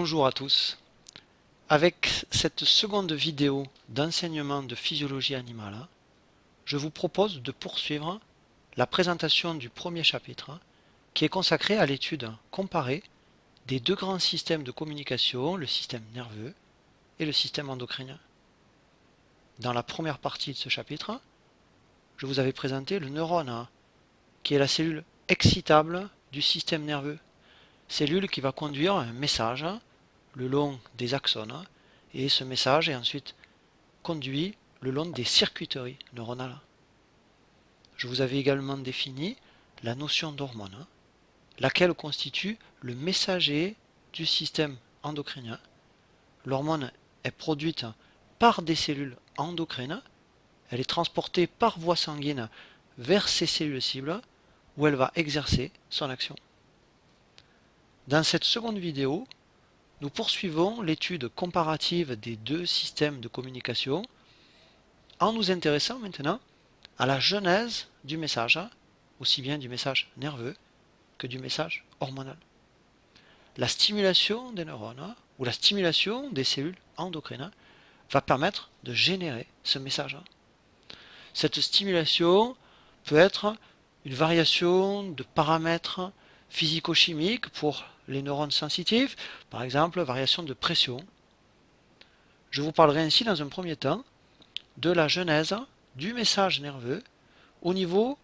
Bonjour à tous. Avec cette seconde vidéo d'enseignement de physiologie animale, je vous propose de poursuivre la présentation du premier chapitre qui est consacré à l'étude comparée des deux grands systèmes de communication, le système nerveux et le système endocrinien. Dans la première partie de ce chapitre, je vous avais présenté le neurone, qui est la cellule excitable du système nerveux, cellule qui va conduire un message le long des axones, et ce message est ensuite conduit le long des circuiteries neuronales. Je vous avais également défini la notion d'hormone, laquelle constitue le messager du système endocrinien. L'hormone est produite par des cellules endocrines, elle est transportée par voie sanguine vers ces cellules cibles où elle va exercer son action. Dans cette seconde vidéo, nous poursuivons l'étude comparative des deux systèmes de communication en nous intéressant maintenant à la genèse du message, aussi bien du message nerveux que du message hormonal. La stimulation des neurones ou la stimulation des cellules endocrines va permettre de générer ce message. Cette stimulation peut être une variation de paramètres physico-chimiques pour les neurones sensitifs, par exemple variation de pression. Je vous parlerai ainsi dans un premier temps de la genèse du message nerveux au niveau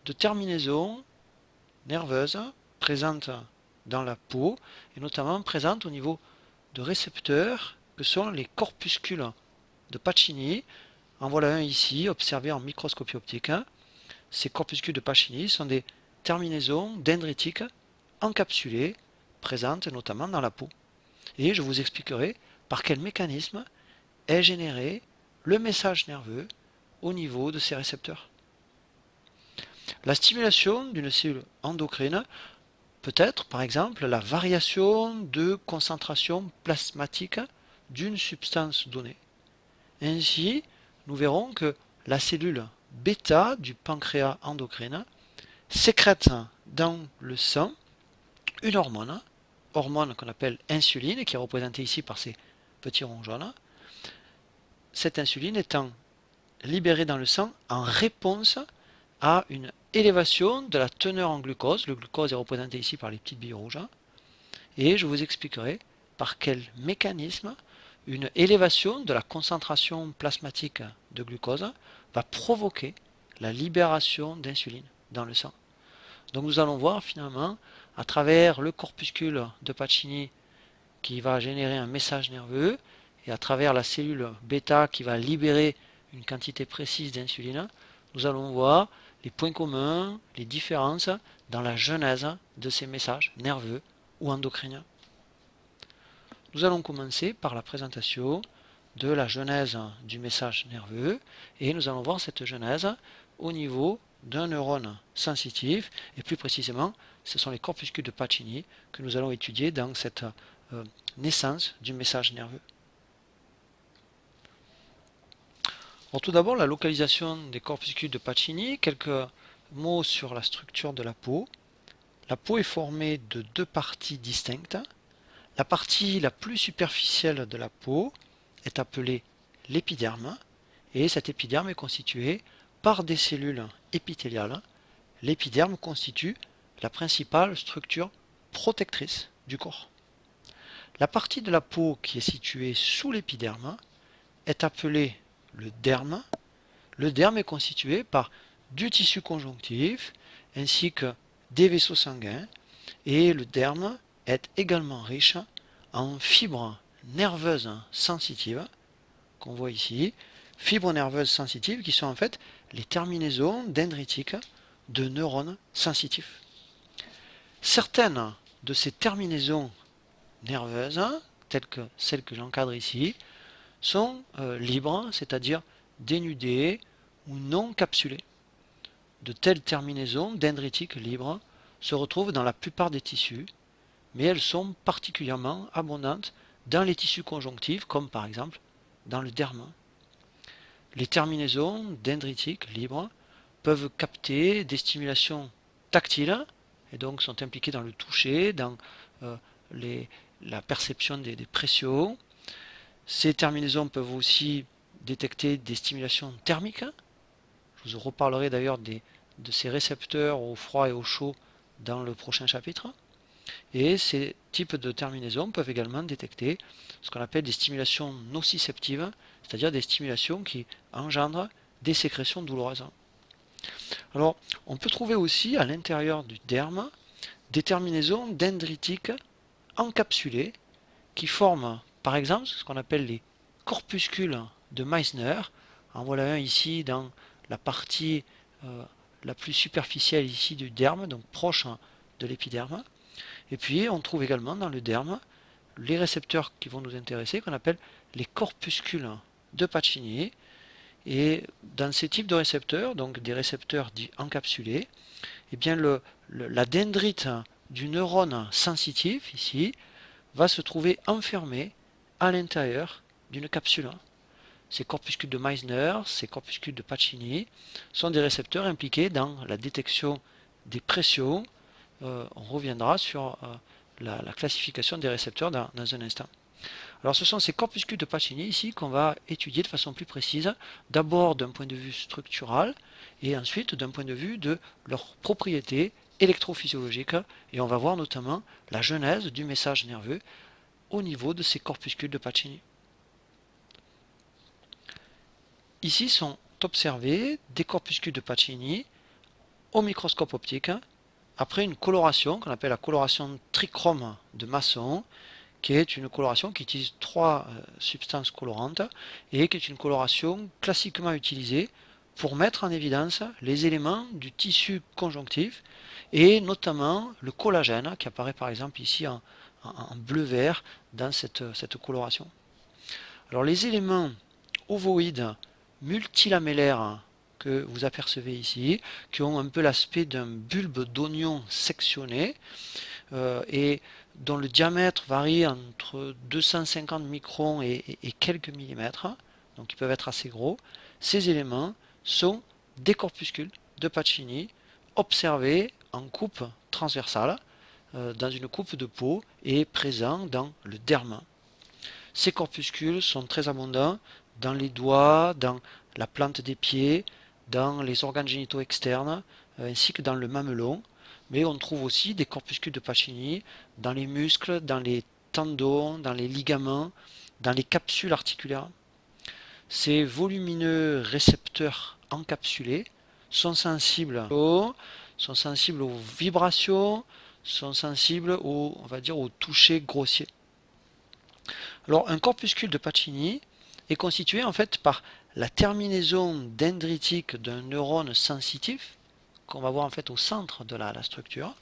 de terminaisons nerveuses présentes dans la peau et notamment présentes au niveau de récepteurs que sont les corpuscules de Pacini. En voilà un ici, observé en microscopie optique. Ces corpuscules de Pacini sont des terminaisons dendritiques encapsulées, présentes notamment dans la peau. Et je vous expliquerai par quel mécanisme est généré le message nerveux au niveau de ces récepteurs. La stimulation d'une cellule endocrine peut être, par exemple, la variation de concentration plasmatique d'une substance donnée. Ainsi, nous verrons que la cellule bêta du pancréas endocrine sécrète dans le sang une hormone qu'on appelle insuline, qui est représentée ici par ces petits ronds jaunes. Cette insuline étant libérée dans le sang en réponse à une élévation de la teneur en glucose. Le glucose est représenté ici par les petites billes rouges. Et je vous expliquerai par quel mécanisme une élévation de la concentration plasmatique de glucose va provoquer la libération d'insuline dans le sang. Donc nous allons voir finalement à travers le corpuscule de Pacini qui va générer un message nerveux et à travers la cellule bêta qui va libérer une quantité précise d'insuline, nous allons voir les points communs, les différences dans la genèse de ces messages nerveux ou endocriniens. Nous allons commencer par la présentation de la genèse du message nerveux et nous allons voir cette genèse au niveau d'un neurone sensitif et plus précisément ce sont les corpuscules de Pacini que nous allons étudier dans cette naissance du message nerveux. Alors, tout d'abord la localisation des corpuscules de Pacini, quelques mots sur la structure de la peau. La peau est formée de deux parties distinctes. La partie la plus superficielle de la peau est appelée l'épiderme et cet épiderme est constitué par des cellules épithéliales. L'épiderme constitue la principale structure protectrice du corps. La partie de la peau qui est située sous l'épiderme est appelée le derme. Le derme est constitué par du tissu conjonctif ainsi que des vaisseaux sanguins et le derme est également riche en fibres nerveuses sensitives qu'on voit ici, fibres nerveuses sensitives qui sont en fait les terminaisons dendritiques de neurones sensitifs. Certaines de ces terminaisons nerveuses, telles que celles que j'encadre ici, sont libres, c'est-à-dire dénudées ou non capsulées. De telles terminaisons dendritiques libres se retrouvent dans la plupart des tissus, mais elles sont particulièrement abondantes dans les tissus conjonctifs, comme par exemple dans le derme. Les terminaisons dendritiques libres peuvent capter des stimulations tactiles, et donc sont impliquées dans le toucher, dans les la perception des pressions. Ces terminaisons peuvent aussi détecter des stimulations thermiques. Je vous reparlerai d'ailleurs de ces récepteurs au froid et au chaud dans le prochain chapitre. Et ces types de terminaisons peuvent également détecter ce qu'on appelle des stimulations nociceptives, c'est-à-dire des stimulations qui engendrent des sécrétions douloureuses. Alors, on peut trouver aussi à l'intérieur du derme des terminaisons dendritiques encapsulées qui forment par exemple ce qu'on appelle les corpuscules de Meissner. En voilà un ici dans la partie la plus superficielle ici du derme, donc proche de l'épiderme. Et puis on trouve également dans le derme les récepteurs qui vont nous intéresser, qu'on appelle les corpuscules de Pacini. Et dans ces types de récepteurs, donc des récepteurs dits encapsulés, eh bien la dendrite du neurone sensitif, ici, va se trouver enfermée à l'intérieur d'une capsule. Ces corpuscules de Meissner, ces corpuscules de Pacini, sont des récepteurs impliqués dans la détection des pressions. On reviendra sur la classification des récepteurs dans un instant. Alors ce sont ces corpuscules de Pacini ici qu'on va étudier de façon plus précise, d'abord d'un point de vue structural et ensuite d'un point de vue de leurs propriétés électrophysiologiques, et on va voir notamment la genèse du message nerveux au niveau de ces corpuscules de Pacini. Ici sont observés des corpuscules de Pacini au microscope optique après une coloration qu'on appelle la coloration trichrome de Masson, qui est une coloration qui utilise trois substances colorantes et qui est une coloration classiquement utilisée pour mettre en évidence les éléments du tissu conjonctif et notamment le collagène qui apparaît par exemple ici en bleu-vert dans cette coloration. Alors les éléments ovoïdes multilamellaires que vous apercevez ici, qui ont un peu l'aspect d'un bulbe d'oignon sectionné et dont le diamètre varie entre 250 microns et quelques millimètres, donc ils peuvent être assez gros, ces éléments sont des corpuscules de Pacini observés en coupe transversale dans une coupe de peau et présents dans le derme. Ces corpuscules sont très abondants dans les doigts, dans la plante des pieds, dans les organes génitaux externes, ainsi que dans le mamelon. Mais on trouve aussi des corpuscules de Pacini dans les muscles, dans les tendons, dans les ligaments, dans les capsules articulaires. Ces volumineux récepteurs encapsulés sont sensibles aux vibrations, sont sensibles on va dire, au toucher grossier. Alors un corpuscule de Pacini est constitué en fait par la terminaison dendritique d'un neurone sensitif qu'on va voir en fait au centre de la structure,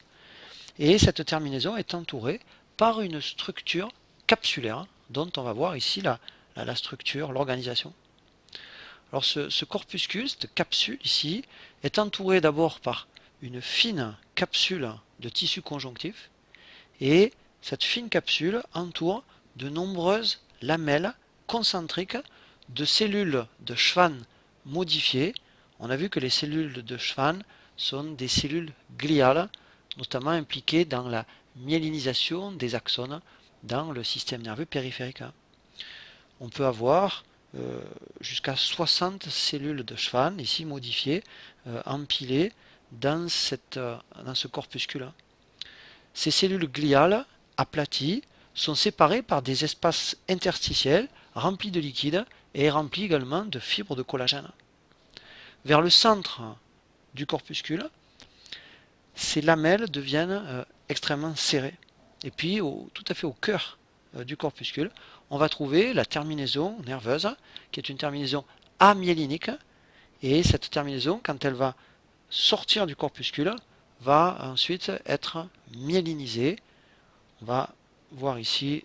et cette terminaison est entourée par une structure capsulaire dont on va voir ici la structure, l'organisation. Alors ce corpuscule, cette capsule ici, est entourée d'abord par une fine capsule de tissu conjonctif, et cette fine capsule entoure de nombreuses lamelles concentriques de cellules de Schwann modifiées. On a vu que les cellules de Schwann sont des cellules gliales, notamment impliquées dans la myélinisation des axones dans le système nerveux périphérique. On peut avoir jusqu'à 60 cellules de Schwann, ici modifiées, empilées dans ce corpuscule. Ces cellules gliales aplaties sont séparées par des espaces interstitiels remplis de liquide et remplis également de fibres de collagène. Vers le centre du corpuscule, ces lamelles deviennent extrêmement serrées. Et puis, tout à fait au cœur du corpuscule, on va trouver la terminaison nerveuse, qui est une terminaison amyélinique. Et cette terminaison, quand elle va sortir du corpuscule, va ensuite être myélinisée. On va voir ici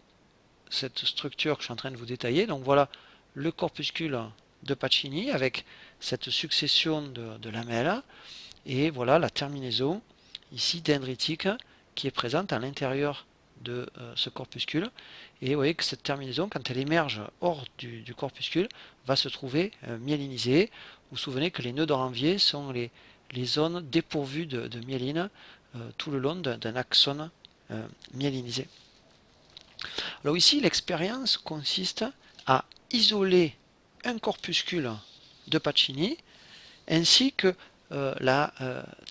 cette structure que je suis en train de vous détailler. Donc voilà le corpuscule de Pacini avec cette succession de lamelles. Et voilà la terminaison ici dendritique qui est présente à l'intérieur de ce corpuscule. Et vous voyez que cette terminaison, quand elle émerge hors du corpuscule, va se trouver myélinisée. Vous vous souvenez que les nœuds d'Orenvier sont les zones dépourvues de myéline tout le long d'un axone myélinisé. Alors ici, l'expérience consiste à isoler un corpuscule de Pacini ainsi que la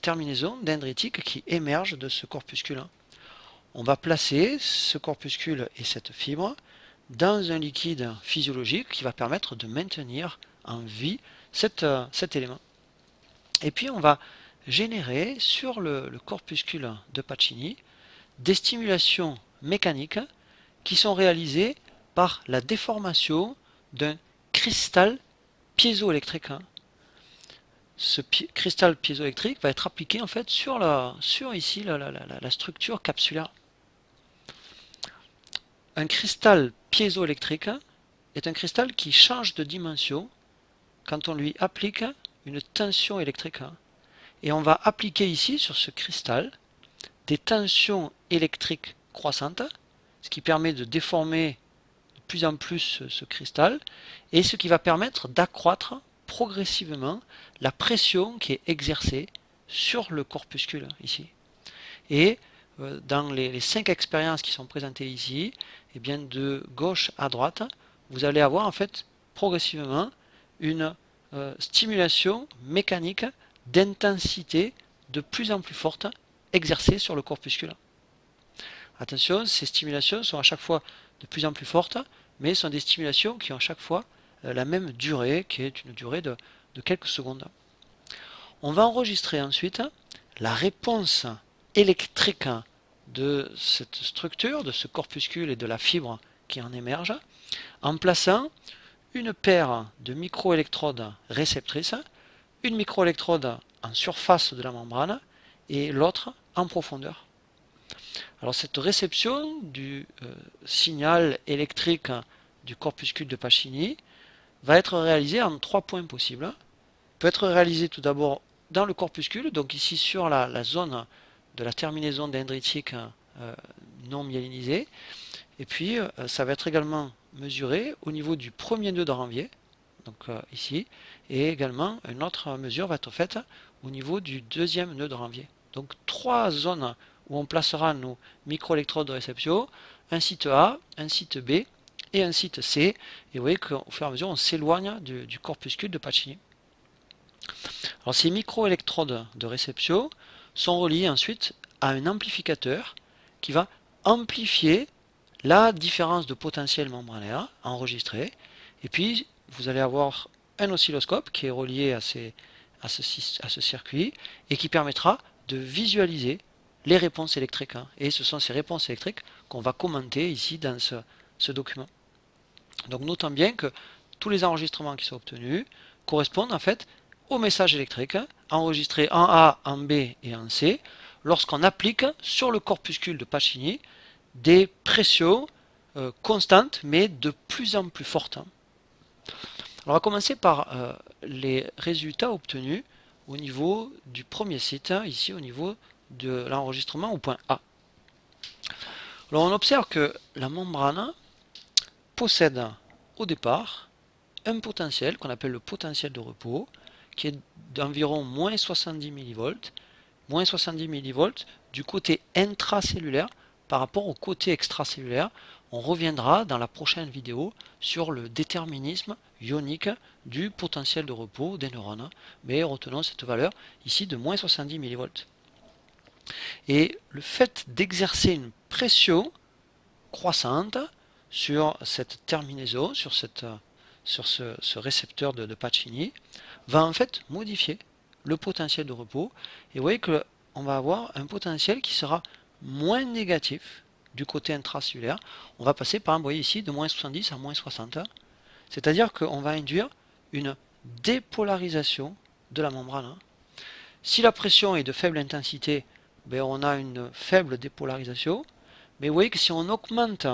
terminaison dendritique qui émerge de ce corpuscule. On va placer ce corpuscule et cette fibre dans un liquide physiologique qui va permettre de maintenir en vie cet élément. Et puis on va générer sur le corpuscule de Pacini des stimulations mécaniques qui sont réalisées par la déformation d'un cristal piézoélectrique. Ce cristal piézoélectrique va être appliqué en fait sur ici la structure capsulaire. Un cristal piézoélectrique est un cristal qui change de dimension quand on lui applique une tension électrique. Et on va appliquer ici sur ce cristal des tensions électriques croissantes, ce qui permet de déformer de plus en plus ce cristal et ce qui va permettre d'accroître progressivement la pression qui est exercée sur le corpuscule ici. Et dans les 5 expériences qui sont présentées ici, et bien de gauche à droite, vous allez avoir en fait progressivement une stimulation mécanique d'intensité de plus en plus forte exercée sur le corpuscule. Attention, ces stimulations sont à chaque fois de plus en plus fortes, mais sont des stimulations qui ont à chaque fois la même durée, qui est une durée de quelques secondes. On va enregistrer ensuite la réponse électrique de cette structure, de ce corpuscule et de la fibre qui en émerge, en plaçant une paire de microélectrodes réceptrices, une microélectrode en surface de la membrane et l'autre en profondeur. Alors cette réception du signal électrique du corpuscule de Pacini va être réalisée en 3 points possibles. Elle peut être réalisée tout d'abord dans le corpuscule, donc ici sur la zone de la terminaison dendritique non myélinisée, et puis ça va être également mesuré au niveau du premier nœud de Ranvier, donc ici, et également une autre mesure va être faite au niveau du deuxième nœud de Ranvier. Donc 3 zones où on placera nos microélectrodes de réception, un site A, un site B et un site C, et vous voyez qu'au fur et à mesure on s'éloigne du corpuscule de Pacini. Alors ces microélectrodes de réception sont reliées ensuite à un amplificateur qui va amplifier la différence de potentiel membranaire enregistrée, et puis vous allez avoir un oscilloscope qui est relié à ce circuit et qui permettra de visualiser les réponses électriques. Et ce sont ces réponses électriques qu'on va commenter ici dans ce document. Donc notons bien que tous les enregistrements qui sont obtenus correspondent en fait au message électrique enregistré en A, en B et en C lorsqu'on applique sur le corpuscule de Pacini des pressions constantes mais de plus en plus fortes. Alors on va commencer par les résultats obtenus au niveau du premier site, ici au niveau de l'enregistrement au point A. Alors on observe que la membrane possède au départ un potentiel qu'on appelle le potentiel de repos qui est d'environ moins 70 millivolts, moins 70 millivolts du côté intracellulaire par rapport au côté extracellulaire. On reviendra dans la prochaine vidéo sur le déterminisme ionique du potentiel de repos des neurones, mais retenons cette valeur ici de moins 70 millivolts. Et le fait d'exercer une pression croissante sur cette terminaison, sur ce récepteur de Pacini, va en fait modifier le potentiel de repos. Et vous voyez qu'on va avoir un potentiel qui sera moins négatif du côté intracellulaire. On va passer par exemple, vous voyez ici, de moins 70 à moins 60. C'est-à-dire qu'on va induire une dépolarisation de la membrane. Si la pression est de faible intensité, ben on a une faible dépolarisation. Mais vous voyez que si on augmente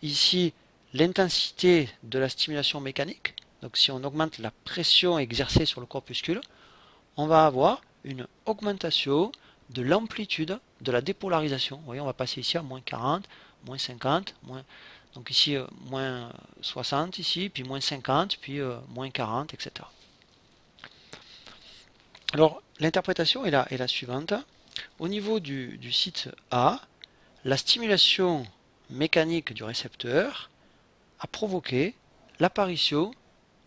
ici l'intensité de la stimulation mécanique, donc si on augmente la pression exercée sur le corpuscule, on va avoir une augmentation de l'amplitude de la dépolarisation. Vous voyez, on va passer ici à moins 40, moins 50, donc ici moins 60, ici, puis moins 50, puis moins 40, etc. Alors, l'interprétation est la suivante. Au niveau du site A, la stimulation mécanique du récepteur a provoqué l'apparition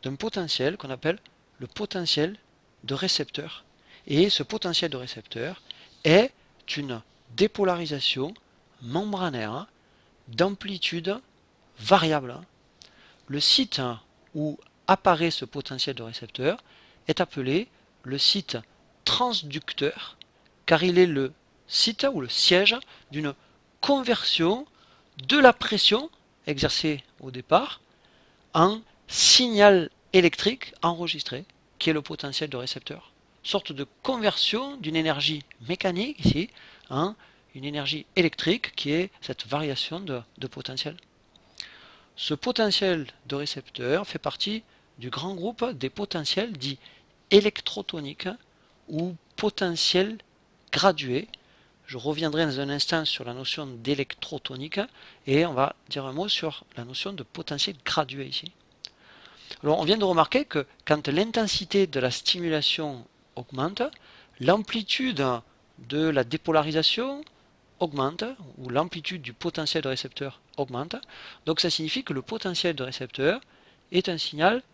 d'un potentiel qu'on appelle le potentiel de récepteur. Et ce potentiel de récepteur est une dépolarisation membranaire d'amplitude variable. Le site où apparaît ce potentiel de récepteur est appelé le site transducteur, car il est le site ou le siège d'une conversion de la pression exercée au départ en signal électrique enregistré, qui est le potentiel de récepteur. Sorte de conversion d'une énergie mécanique ici en une énergie électrique qui est cette variation de potentiel. Ce potentiel de récepteur fait partie du grand groupe des potentiels dits électrotoniques ou potentiels gradués. Je reviendrai dans un instant sur la notion d'électrotonique et on va dire un mot sur la notion de potentiel gradué ici. Alors on vient de remarquer que quand l'intensité de la stimulation augmente, l'amplitude de la dépolarisation augmente, ou l'amplitude du potentiel de récepteur augmente. Donc ça signifie que le potentiel de récepteur est un signal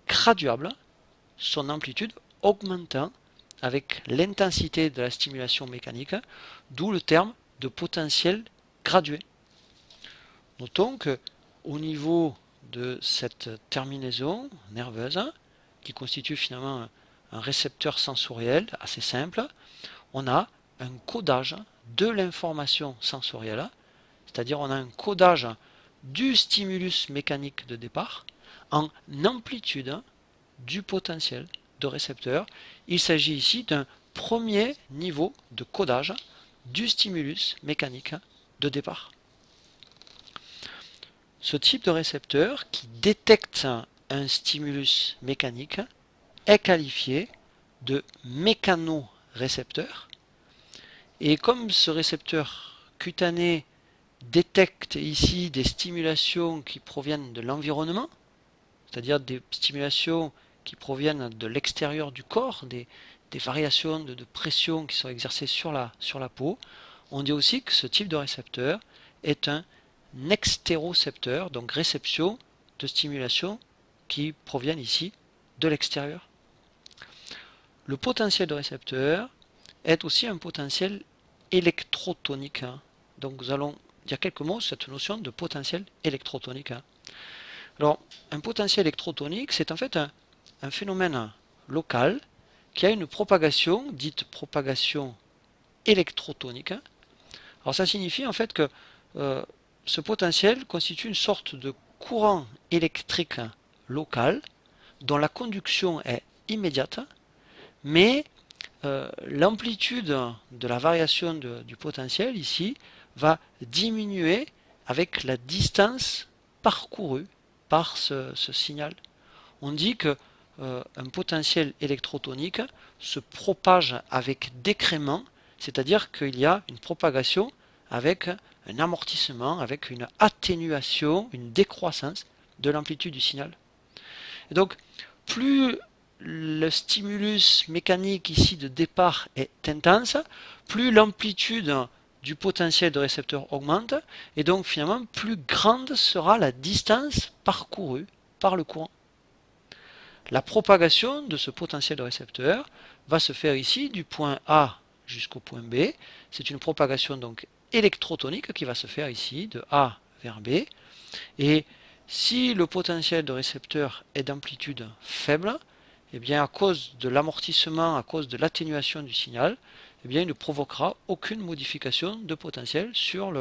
graduable, son amplitude augmentant avec l'intensité de la stimulation mécanique, d'où le terme de potentiel gradué. Notons que au niveau de cette terminaison nerveuse, qui constitue finalement un récepteur sensoriel assez simple, on a un codage de l'information sensorielle, c'est-à-dire on a un codage du stimulus mécanique de départ en amplitude du potentiel de récepteur. Il s'agit ici d'un premier niveau de codage du stimulus mécanique de départ. Ce type de récepteur qui détecte un stimulus mécanique est qualifié de mécanorécepteur. Et comme ce récepteur cutané détecte ici des stimulations qui proviennent de l'environnement, c'est-à-dire des stimulations qui proviennent de l'extérieur du corps, des variations de pression qui sont exercées sur la peau, on dit aussi que ce type de récepteur est un extérocepteur, donc réception de stimulation qui proviennent ici de l'extérieur. Le potentiel de récepteur est aussi un potentiel électrotonique. Donc nous allons dire quelques mots sur cette notion de potentiel électrotonique. Alors, un potentiel électrotonique, c'est en fait un phénomène local qui a une propagation, dite propagation électrotonique. Alors ça signifie en fait que ce potentiel constitue une sorte de courant électrique local dont la conduction est immédiate, mais l'amplitude de la variation du potentiel ici va diminuer avec la distance parcourue par ce signal. On dit que un potentiel électrotonique se propage avec décrément, c'est-à-dire qu'il y a une propagation avec un amortissement, avec une atténuation, une décroissance de l'amplitude du signal. Et donc, plus le stimulus mécanique ici de départ est intense, plus l'amplitude du potentiel de récepteur augmente, et donc finalement plus grande sera la distance parcourue par le courant. La propagation de ce potentiel de récepteur va se faire ici du point A jusqu'au point B. C'est une propagation donc électrotonique qui va se faire ici de A vers B. Et si le potentiel de récepteur est d'amplitude faible, eh bien à cause de l'amortissement, à cause de l'atténuation du signal, eh bien il ne provoquera aucune modification de potentiel sur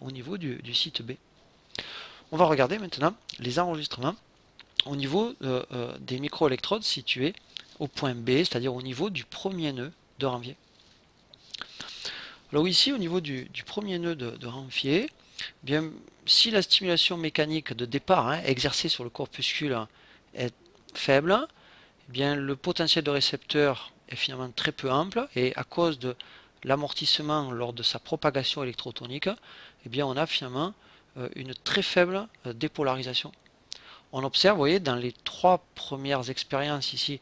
au niveau du site B. On va regarder maintenant les enregistrements au niveau des microélectrodes situées au point B, c'est-à-dire au niveau du premier nœud de Ranvier. Alors ici, au niveau du premier nœud de Ranvier, bien, si la stimulation mécanique de départ exercée sur le corpuscule est faible, eh bien, le potentiel de récepteur est finalement très peu ample, et à cause de l'amortissement lors de sa propagation électrotonique, eh bien, on a finalement une très faible dépolarisation. On observe, vous voyez, dans les trois premières expériences ici,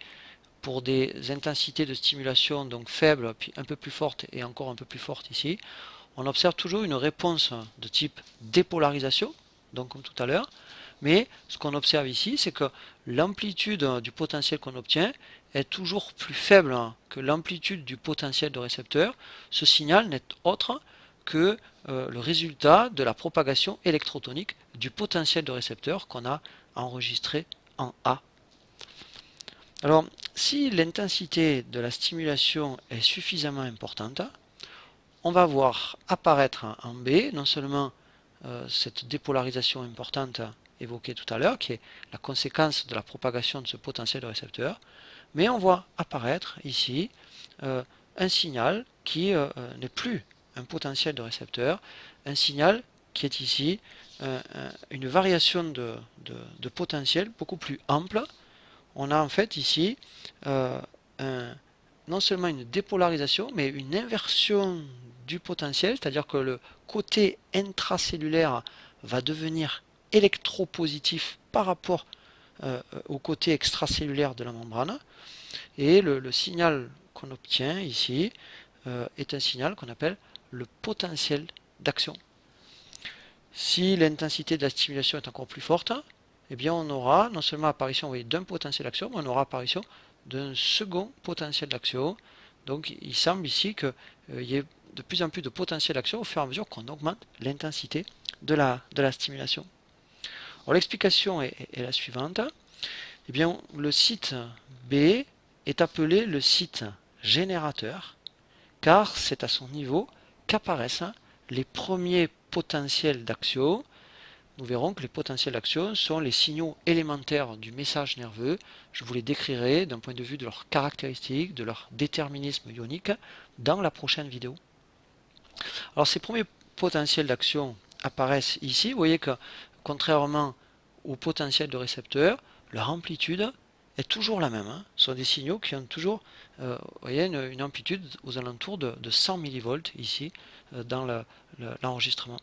pour des intensités de stimulation donc faibles, puis un peu plus fortes et encore un peu plus fortes ici, on observe toujours une réponse de type dépolarisation, donc comme tout à l'heure, mais ce qu'on observe ici, c'est que l'amplitude du potentiel qu'on obtient est toujours plus faible que l'amplitude du potentiel de récepteur. Ce signal n'est autre que le résultat de la propagation électrotonique du potentiel de récepteur qu'on a enregistré en A. Alors, si l'intensité de la stimulation est suffisamment importante, on va voir apparaître en B non seulement cette dépolarisation importante évoquée tout à l'heure, qui est la conséquence de la propagation de ce potentiel de récepteur, mais on voit apparaître ici un signal qui n'est plus un potentiel de récepteur, un signal qui est ici une variation de potentiel beaucoup plus ample. On a en fait ici non seulement une dépolarisation, mais une inversion du potentiel, c'est-à-dire que le côté intracellulaire va devenir électropositif par rapport au côté extracellulaire de la membrane, et le signal qu'on obtient ici est un signal qu'on appelle le potentiel d'action. Si l'intensité de la stimulation est encore plus forte, eh bien on aura non seulement apparition d'un potentiel d'action, mais on aura apparition d'un second potentiel d'action. Donc il semble ici qu'il y ait de plus en plus de potentiel d'action au fur et à mesure qu'on augmente l'intensité de la stimulation. L'explication est la suivante. Eh bien, le site B est appelé le site générateur, car c'est à son niveau qu'apparaissent les premiers potentiels d'action. Nous verrons que les potentiels d'action sont les signaux élémentaires du message nerveux. Je vous les décrirai d'un point de vue de leurs caractéristiques, de leur déterminisme ionique, dans la prochaine vidéo. Alors ces premiers potentiels d'action apparaissent ici. Vous voyez que contrairement au potentiel de récepteur, leur amplitude est toujours la même. Ce sont des signaux qui ont toujours une amplitude aux alentours de 100 mV ici dans l'enregistrement.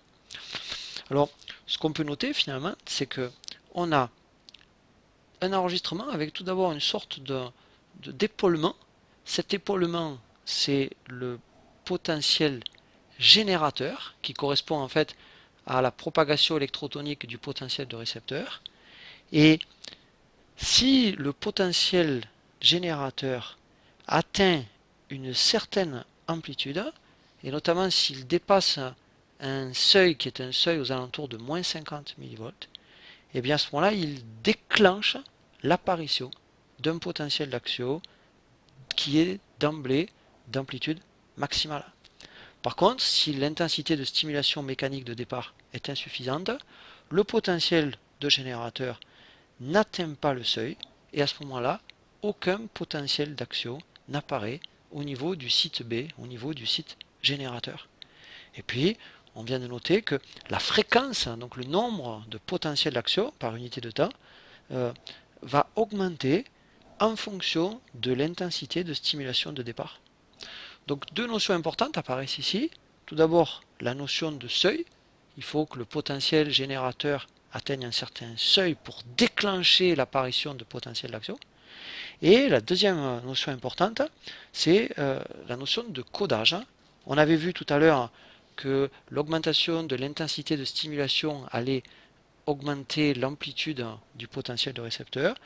Alors, ce qu'on peut noter finalement, c'est que on a un enregistrement avec tout d'abord une sorte d'épaulement. Cet épaulement, c'est le potentiel générateur qui correspond en fait à la propagation électrotonique du potentiel de récepteur. Et si le potentiel générateur atteint une certaine amplitude, et notamment s'il dépasse un seuil qui est un seuil aux alentours de moins 50 mV, et bien à ce moment-là, il déclenche l'apparition d'un potentiel d'action qui est d'emblée d'amplitude maximale. Par contre, si l'intensité de stimulation mécanique de départ est insuffisante, le potentiel de générateur n'atteint pas le seuil, et à ce moment-là, aucun potentiel d'action n'apparaît au niveau du site B, au niveau du site générateur. Et puis, on vient de noter que la fréquence, donc le nombre de potentiels d'action par unité de temps, va augmenter en fonction de l'intensité de stimulation de départ. Donc deux notions importantes apparaissent ici. Tout d'abord, la notion de seuil. Il faut que le potentiel générateur atteigne un certain seuil pour déclencher l'apparition de potentiel d'action. Et la deuxième notion importante, c'est la notion de codage. On avait vu tout à l'heure que l'augmentation de l'intensité de stimulation allait augmenter l'amplitude du potentiel de récepteur.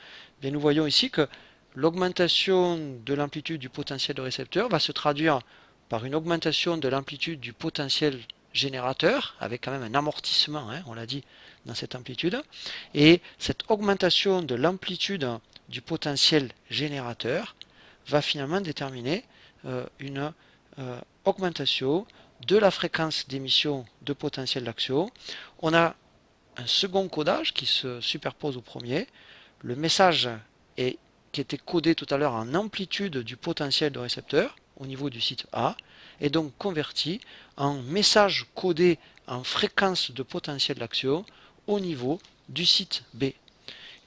Mais nous voyons ici que l'augmentation de l'amplitude du potentiel de récepteur va se traduire par une augmentation de l'amplitude du potentiel générateur, avec quand même un amortissement, on l'a dit, dans cette amplitude. Et cette augmentation de l'amplitude du potentiel générateur va finalement déterminer une augmentation de la fréquence d'émission de potentiel d'action. On a un second codage qui se superpose au premier. Le message qui était codé tout à l'heure en amplitude du potentiel de récepteur au niveau du site A est donc converti en message codé en fréquence de potentiel d'action au niveau du site B.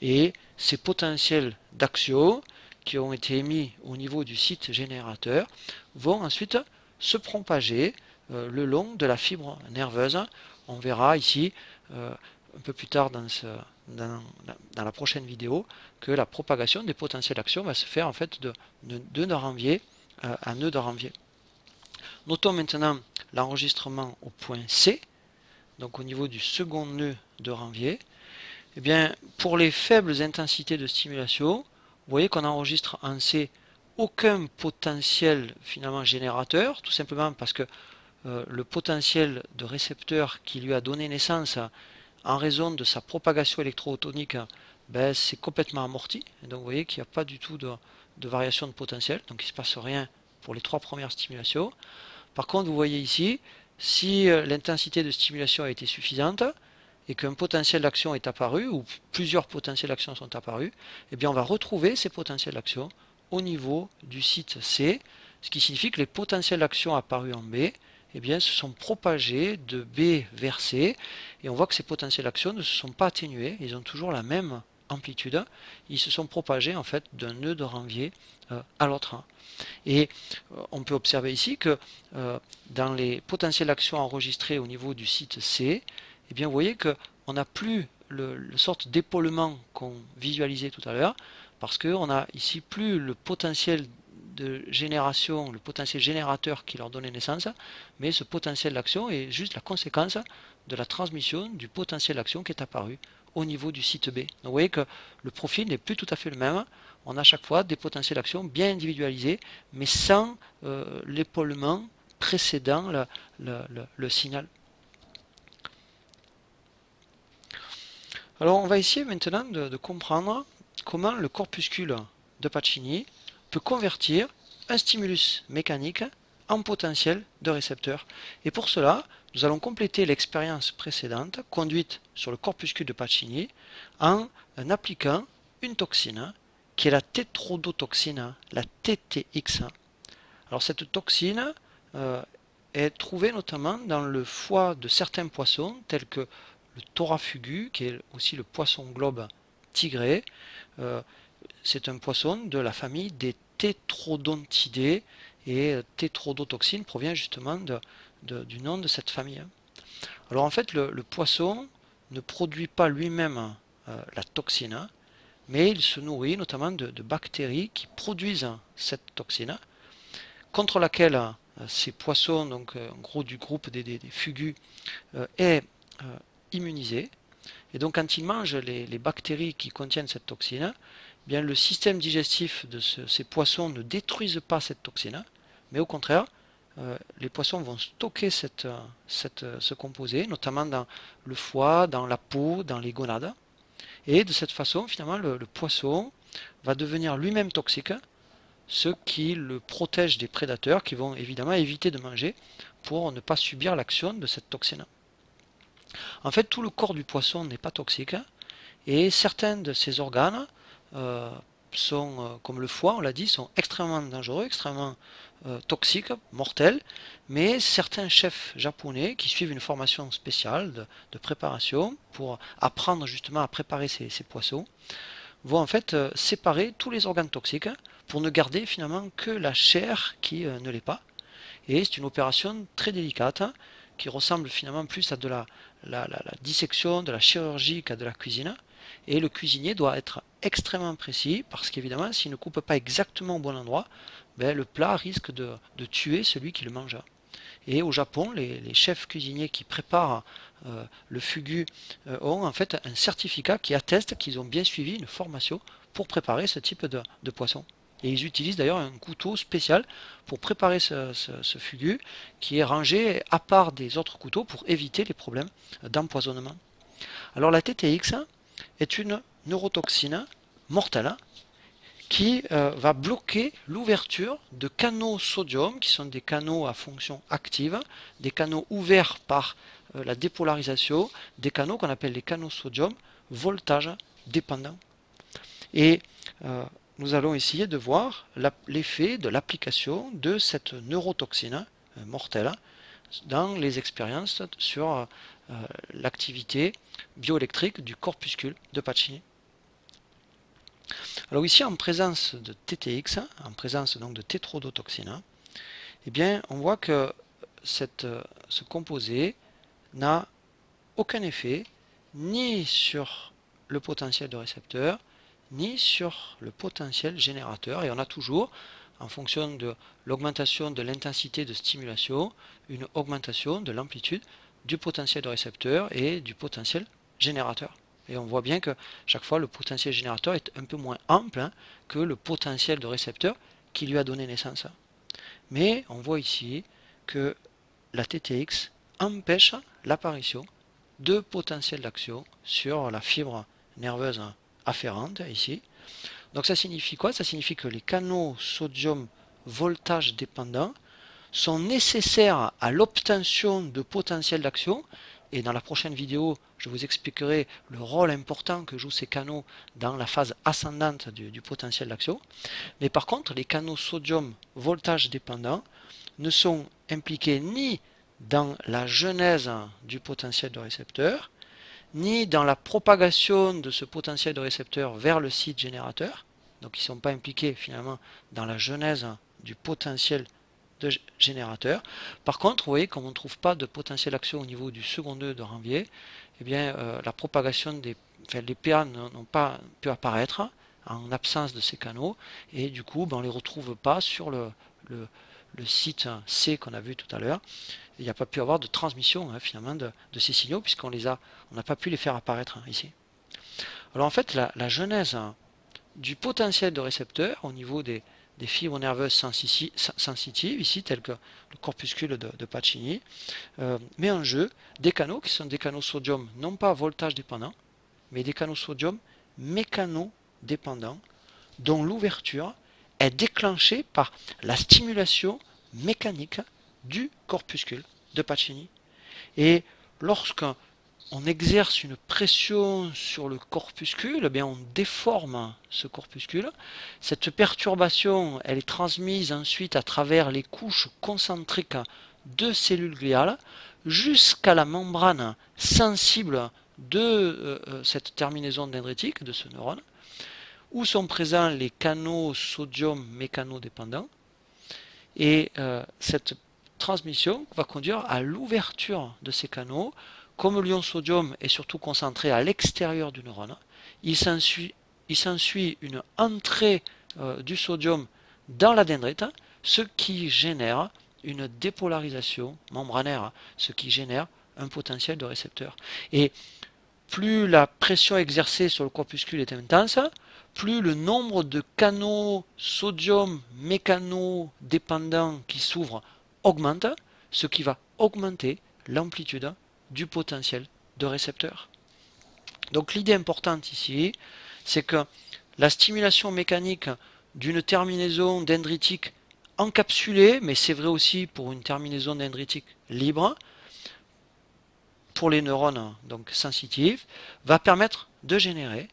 Et ces potentiels d'action qui ont été émis au niveau du site générateur vont ensuite se propager le long de la fibre nerveuse. On verra ici un peu plus tard dans la prochaine vidéo que la propagation des potentiels d'action va se faire en fait de nœud de Ranvier à nœud de Ranvier. Notons maintenant l'enregistrement au point C, donc au niveau du second nœud de Ranvier. Eh bien, pour les faibles intensités de stimulation, vous voyez qu'on enregistre en C aucun potentiel finalement générateur, tout simplement parce que le potentiel de récepteur qui lui a donné naissance en raison de sa propagation électrotonique, ben, c'est complètement amorti. Et donc vous voyez qu'il n'y a pas du tout de variation de potentiel, donc il ne se passe rien pour les 3 premières stimulations. Par contre, vous voyez ici, si l'intensité de stimulation a été suffisante, et qu'un potentiel d'action est apparu, ou plusieurs potentiels d'action sont apparus, eh bien on va retrouver ces potentiels d'action au niveau du site C, ce qui signifie que les potentiels d'action apparus en B eh bien, se sont propagés de B vers C, et on voit que ces potentiels d'action ne se sont pas atténués, ils ont toujours la même amplitude, ils se sont propagés en fait d'un nœud de Ranvier à l'autre. Et on peut observer ici que dans les potentiels d'action enregistrés au niveau du site C, eh bien, vous voyez qu'on n'a plus le sorte d'épaulement qu'on visualisait tout à l'heure, parce qu'on a ici plus le potentiel de génération, le potentiel générateur qui leur donnait naissance, mais ce potentiel d'action est juste la conséquence de la transmission du potentiel d'action qui est apparu au niveau du site B. Donc vous voyez que le profil n'est plus tout à fait le même. On a à chaque fois des potentiels d'action bien individualisés, mais sans l'épaulement précédant le signal. Alors on va essayer maintenant de comprendre comment le corpuscule de Pacini peut convertir un stimulus mécanique en potentiel de récepteur. Et pour cela, nous allons compléter l'expérience précédente conduite sur le corpuscule de Pacini en appliquant une toxine qui est la tétrodotoxine, la TTX. Alors cette toxine est trouvée notamment dans le foie de certains poissons tels que le Thorafugu, qui est aussi le poisson globe tigré. C'est un poisson de la famille des tétrodontidés, et tétrodotoxine provient justement du nom de cette famille. Alors en fait, le poisson ne produit pas lui-même la toxine, mais il se nourrit notamment de bactéries qui produisent cette toxine, contre laquelle ces poissons, donc en gros du groupe des fugus, est immunisé. Et donc quand ils mangent les bactéries qui contiennent cette toxine, eh bien, le système digestif de ces poissons ne détruisent pas cette toxine, mais au contraire, les poissons vont stocker ce composé, notamment dans le foie, dans la peau, dans les gonades. Et de cette façon, finalement, le poisson va devenir lui-même toxique, ce qui le protège des prédateurs qui vont évidemment éviter de manger pour ne pas subir l'action de cette toxine. En fait, tout le corps du poisson n'est pas toxique, et certains de ses organes sont, comme le foie, on l'a dit, sont extrêmement dangereux, extrêmement toxiques, mortels, mais certains chefs japonais qui suivent une formation spéciale de préparation pour apprendre justement à préparer ces poissons, vont en fait séparer tous les organes toxiques pour ne garder finalement que la chair qui ne l'est pas. Et c'est une opération très délicate qui ressemble finalement plus à de la dissection, de la chirurgie qu'à de la cuisine. Et le cuisinier doit être extrêmement précis parce qu'évidemment, s'il ne coupe pas exactement au bon endroit, ben, le plat risque de tuer celui qui le mange. Et au Japon, les chefs cuisiniers qui préparent le fugu ont en fait un certificat qui atteste qu'ils ont bien suivi une formation pour préparer ce type de poisson. Et ils utilisent d'ailleurs un couteau spécial pour préparer ce fugu qui est rangé à part des autres couteaux pour éviter les problèmes d'empoisonnement. Alors la TTX est une neurotoxine mortelle qui va bloquer l'ouverture de canaux sodium, qui sont des canaux à fonction active, des canaux ouverts par la dépolarisation, des canaux qu'on appelle les canaux sodium voltage dépendants. Et nous allons essayer de voir l'effet de l'application de cette neurotoxine mortelle dans les expériences sur l'activité bioélectrique du corpuscule de Pacini. Alors ici, en présence de TTX, en présence donc de tétrodotoxine, eh bien, on voit que ce composé n'a aucun effet ni sur le potentiel de récepteur, ni sur le potentiel générateur, et on a toujours en fonction de l'augmentation de l'intensité de stimulation, une augmentation de l'amplitude du potentiel de récepteur et du potentiel générateur. Et on voit bien que chaque fois le potentiel générateur est un peu moins ample que le potentiel de récepteur qui lui a donné naissance. Mais on voit ici que la TTX empêche l'apparition de potentiel d'action sur la fibre nerveuse afférente ici. Donc ça signifie quoi? Ça signifie que les canaux sodium voltage dépendants sont nécessaires à l'obtention de potentiel d'action. Et dans la prochaine vidéo, je vous expliquerai le rôle important que jouent ces canaux dans la phase ascendante du potentiel d'action. Mais par contre, les canaux sodium voltage dépendants ne sont impliqués ni dans la genèse du potentiel de récepteur, ni dans la propagation de ce potentiel de récepteur vers le site générateur. Donc ils ne sont pas impliqués finalement dans la genèse du potentiel de générateur. Par contre, vous voyez, comme on ne trouve pas de potentiel d'action au niveau du second nœud de Ranvier, eh bien, la propagation les PA n'ont pas pu apparaître en absence de ces canaux, et du coup, on ne les retrouve pas sur le site C qu'on a vu tout à l'heure. Il n'y a pas pu avoir de transmission finalement de ces signaux, puisqu'on n'a pas pu les faire apparaître ici. Alors en fait, la genèse du potentiel de récepteur au niveau des fibres nerveuses sensitives, ici, telles que le corpuscule de Pacini, met en jeu des canaux qui sont des canaux sodium, non pas voltage dépendants, mais des canaux sodium mécano-dépendants, dont l'ouverture est déclenchée par la stimulation mécanique du corpuscule de Pacini. Et lorsqu'on exerce une pression sur le corpuscule, eh bien on déforme ce corpuscule. Cette perturbation, elle est transmise ensuite à travers les couches concentriques de cellules gliales jusqu'à la membrane sensible de cette terminaison dendritique, de ce neurone, où sont présents les canaux sodium mécanodépendants. Et cette transmission va conduire à l'ouverture de ces canaux. Comme l'ion sodium est surtout concentré à l'extérieur du neurone, il s'ensuit une entrée du sodium dans la dendrite, ce qui génère une dépolarisation membranaire, ce qui génère un potentiel de récepteur. Et plus la pression exercée sur le corpuscule est intense, plus le nombre de canaux sodium mécano-dépendants qui s'ouvrent augmente, ce qui va augmenter l'amplitude du potentiel de récepteur. Donc l'idée importante ici, c'est que la stimulation mécanique d'une terminaison dendritique encapsulée, mais c'est vrai aussi pour une terminaison dendritique libre, pour les neurones donc sensitifs, va permettre de générer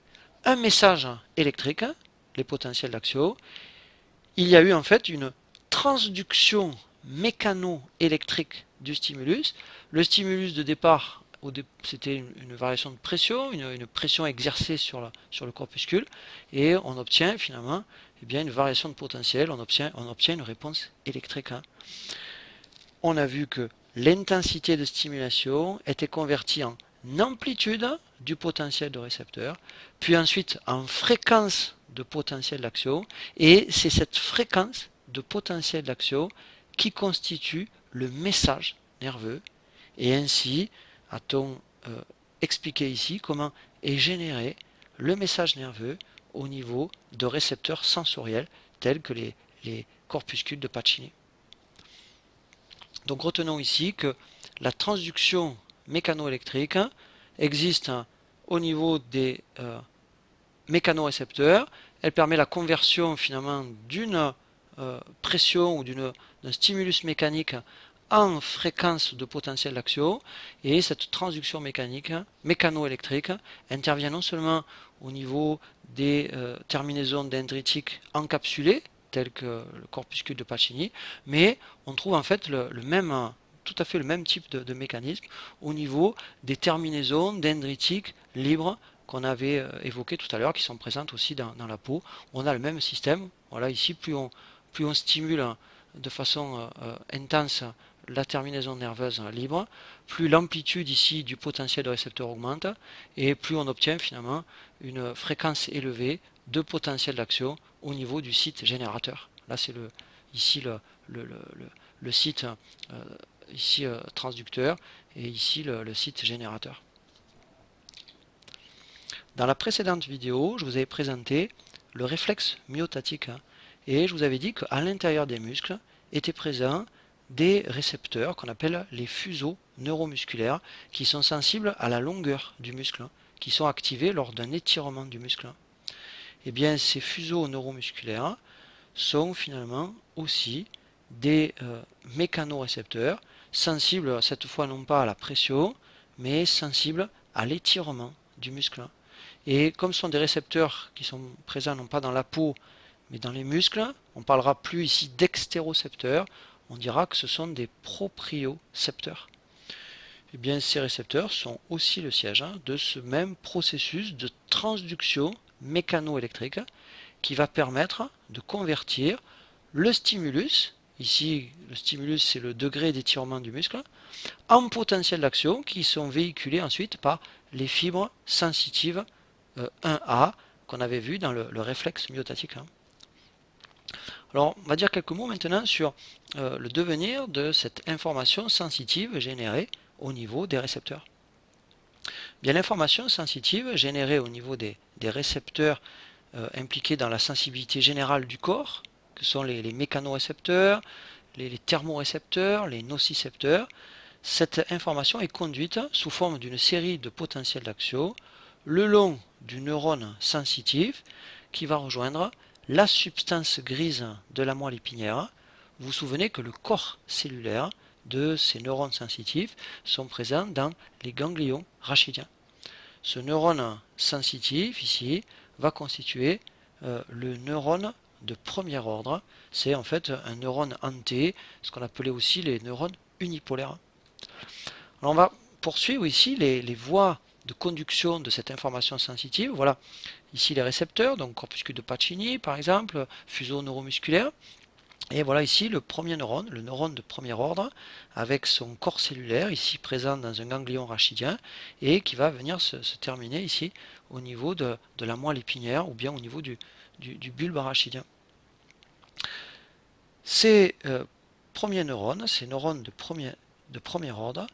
un message électrique, les potentiels d'action. Il y a eu en fait une transduction mécano-électrique du stimulus. Le stimulus de départ, c'était une variation de pression, une pression exercée sur le corpuscule, et on obtient finalement une variation de potentiel, on obtient une réponse électrique. On a vu que l'intensité de stimulation était convertie en amplitude du potentiel de récepteur, puis ensuite en fréquence de potentiel d'action, et c'est cette fréquence de potentiel d'action qui constitue le message nerveux. Et ainsi a-t-on expliqué ici comment est généré le message nerveux au niveau de récepteurs sensoriels tels que les corpuscules de Pacini. Donc retenons ici que la transduction mécanoélectrique existe au niveau des mécanorécepteurs. Elle permet la conversion finalement d'une pression ou d'un stimulus mécanique en fréquence de potentiel d'action, et cette transduction mécanoélectrique intervient non seulement au niveau des terminaisons dendritiques encapsulées telles que le corpuscule de Pacini, mais on trouve en fait tout à fait le même type de mécanisme au niveau des terminaisons dendritiques libres qu'on avait évoquées tout à l'heure, qui sont présentes aussi dans la peau. On a le même système. Voilà, ici, plus on stimule de façon intense la terminaison nerveuse libre, plus l'amplitude ici du potentiel de récepteur augmente, et plus on obtient finalement une fréquence élevée de potentiel d'action au niveau du site générateur. Là c'est ici le site ici transducteur et ici le site générateur. Dans la précédente vidéo, je vous avais présenté le réflexe myotatique et je vous avais dit qu'à l'intérieur des muscles étaient présents des récepteurs qu'on appelle les fuseaux neuromusculaires qui sont sensibles à la longueur du muscle, qui sont activés lors d'un étirement du muscle. Et bien ces fuseaux neuromusculaires sont finalement aussi des mécanorécepteurs sensibles cette fois non pas à la pression mais sensibles à l'étirement du muscle. Et comme ce sont des récepteurs qui sont présents non pas dans la peau mais dans les muscles, on ne parlera plus ici d'extérocepteurs, on dira que ce sont des propriocepteurs. Et bien ces récepteurs sont aussi le siège de ce même processus de transduction mécanoélectrique qui va permettre de convertir le stimulus, ici le stimulus c'est le degré d'étirement du muscle, en potentiel d'action qui sont véhiculés ensuite par les fibres sensitives 1A qu'on avait vu dans le réflexe myotatique. Alors on va dire quelques mots maintenant sur le devenir de cette information sensitive générée au niveau des récepteurs. Bien, l'information sensitive générée au niveau des récepteurs impliqués dans la sensibilité générale du corps, que sont les mécanorécepteurs, les thermorécepteurs, les nocicepteurs, cette information est conduite sous forme d'une série de potentiels d'action le long du neurone sensitif qui va rejoindre la substance grise de la moelle épinière. Vous vous souvenez que le corps cellulaire de ces neurones sensitifs sont présents dans les ganglions rachidiens. Ce neurone sensitif ici va constituer le neurone de premier ordre. C'est en fait un neurone hanté, ce qu'on appelait aussi les neurones unipolaires. Alors on va poursuivre ici les voies de conduction de cette information sensitive. Voilà ici les récepteurs, donc corpuscule de Pacini par exemple, fuseau neuromusculaire. Et voilà ici le premier neurone, le neurone de premier ordre, avec son corps cellulaire ici présent dans un ganglion rachidien et qui va venir se terminer ici au niveau de la moelle épinière ou bien au niveau du bulbe rachidien. Ces premiers neurones, ces neurones de premier ordre,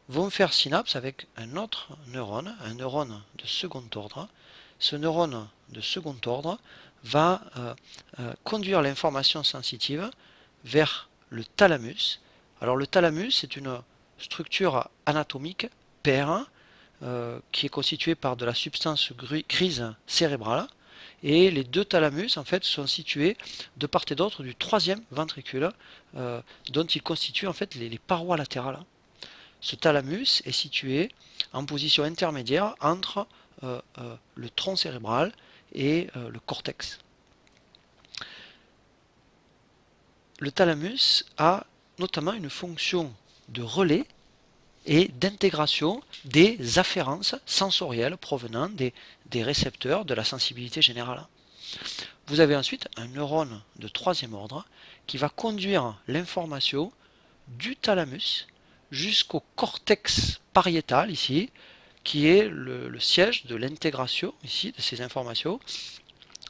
vont faire synapse avec un autre neurone, un neurone de second ordre. Ce neurone de second ordre va conduire l'information sensitive vers le thalamus. Alors le thalamus c'est une structure anatomique paire qui est constituée par de la substance grise cérébrale et les deux thalamus en fait sont situés de part et d'autre du troisième ventricule dont ils constituent en fait les parois latérales. Ce thalamus est situé en position intermédiaire entre le tronc cérébral et le cortex. Le thalamus a notamment une fonction de relais et d'intégration des afférences sensorielles provenant des récepteurs de la sensibilité générale. Vous avez ensuite un neurone de troisième ordre qui va conduire l'information du thalamus jusqu'au cortex pariétal ici, qui est le siège de l'intégration ici de ces informations.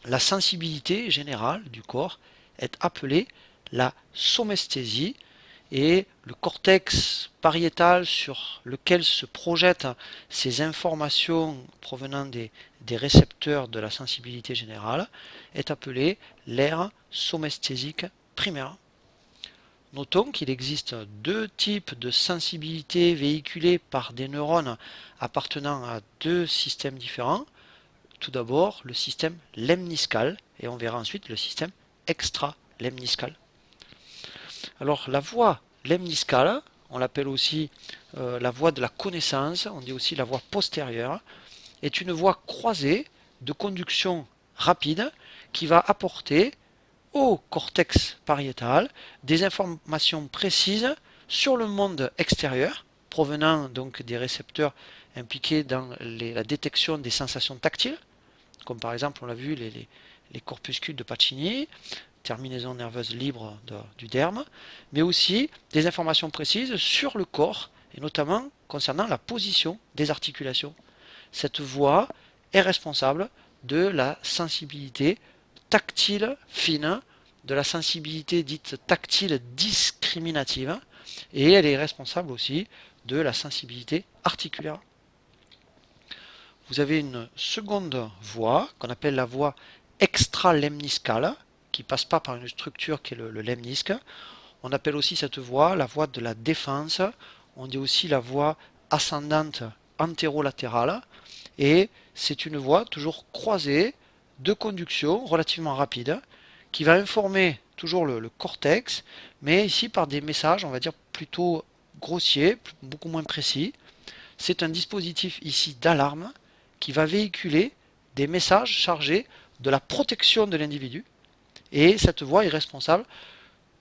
La sensibilité générale du corps est appelée la somesthésie et le cortex pariétal sur lequel se projettent ces informations provenant des récepteurs de la sensibilité générale est appelé l'aire somesthésique primaire. Notons qu'il existe deux types de sensibilité véhiculées par des neurones appartenant à deux systèmes différents. Tout d'abord le système lemniscal et on verra ensuite le système extralemniscal. Alors la voie lemniscale, on l'appelle aussi la voie de la connaissance, on dit aussi la voie postérieure, est une voie croisée de conduction rapide qui va apporter au cortex pariétal des informations précises sur le monde extérieur, provenant donc des récepteurs impliqués dans la détection des sensations tactiles, comme par exemple on l'a vu les corpuscules de Pacini, terminaison nerveuse libre du derme, mais aussi des informations précises sur le corps, et notamment concernant la position des articulations. Cette voie est responsable de la sensibilité tactile fine de la sensibilité dite tactile discriminative et elle est responsable aussi de la sensibilité articulaire. Vous avez une seconde voie qu'on appelle la voie extralemniscale qui ne passe pas par une structure qui est le lemnisque. On appelle aussi cette voie la voie de la défense. On dit aussi la voie ascendante antérolatérale et c'est une voie toujours croisée de conduction relativement rapide qui va informer toujours le cortex, mais ici par des messages, on va dire, plutôt grossiers, beaucoup moins précis. C'est un dispositif ici d'alarme qui va véhiculer des messages chargés de la protection de l'individu. Et cette voie est responsable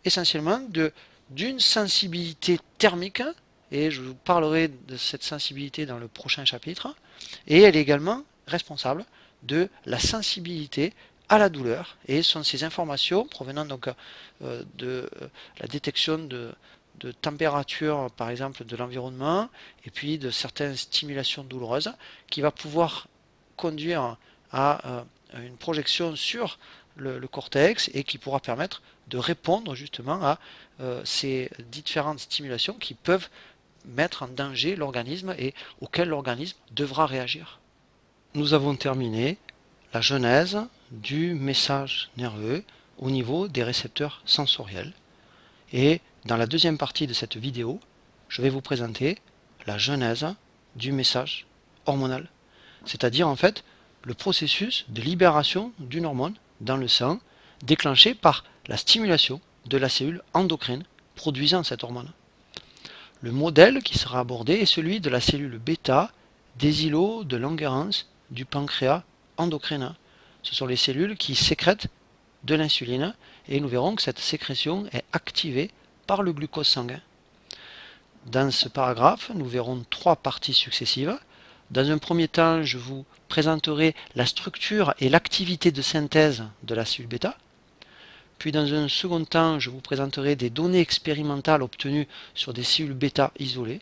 essentiellement d'une sensibilité thermique, et je vous parlerai de cette sensibilité dans le prochain chapitre, et elle est également responsable de la sensibilité à la douleur, et ce sont ces informations provenant donc de la détection de température par exemple de l'environnement et puis de certaines stimulations douloureuses qui va pouvoir conduire à une projection sur le cortex et qui pourra permettre de répondre justement à ces différentes stimulations qui peuvent mettre en danger l'organisme et auquel l'organisme devra réagir. Nous avons terminé la genèse du message nerveux au niveau des récepteurs sensoriels. Et dans la deuxième partie de cette vidéo, je vais vous présenter la genèse du message hormonal. C'est-à-dire en fait le processus de libération d'une hormone dans le sang déclenché par la stimulation de la cellule endocrine produisant cette hormone. Le modèle qui sera abordé est celui de la cellule bêta des îlots de Langerhans du pancréas endocrinien. Ce sont les cellules qui sécrètent de l'insuline et nous verrons que cette sécrétion est activée par le glucose sanguin. Dans ce paragraphe, nous verrons trois parties successives. Dans un premier temps, je vous présenterai la structure et l'activité de synthèse de la cellule bêta. Puis dans un second temps, je vous présenterai des données expérimentales obtenues sur des cellules bêta isolées.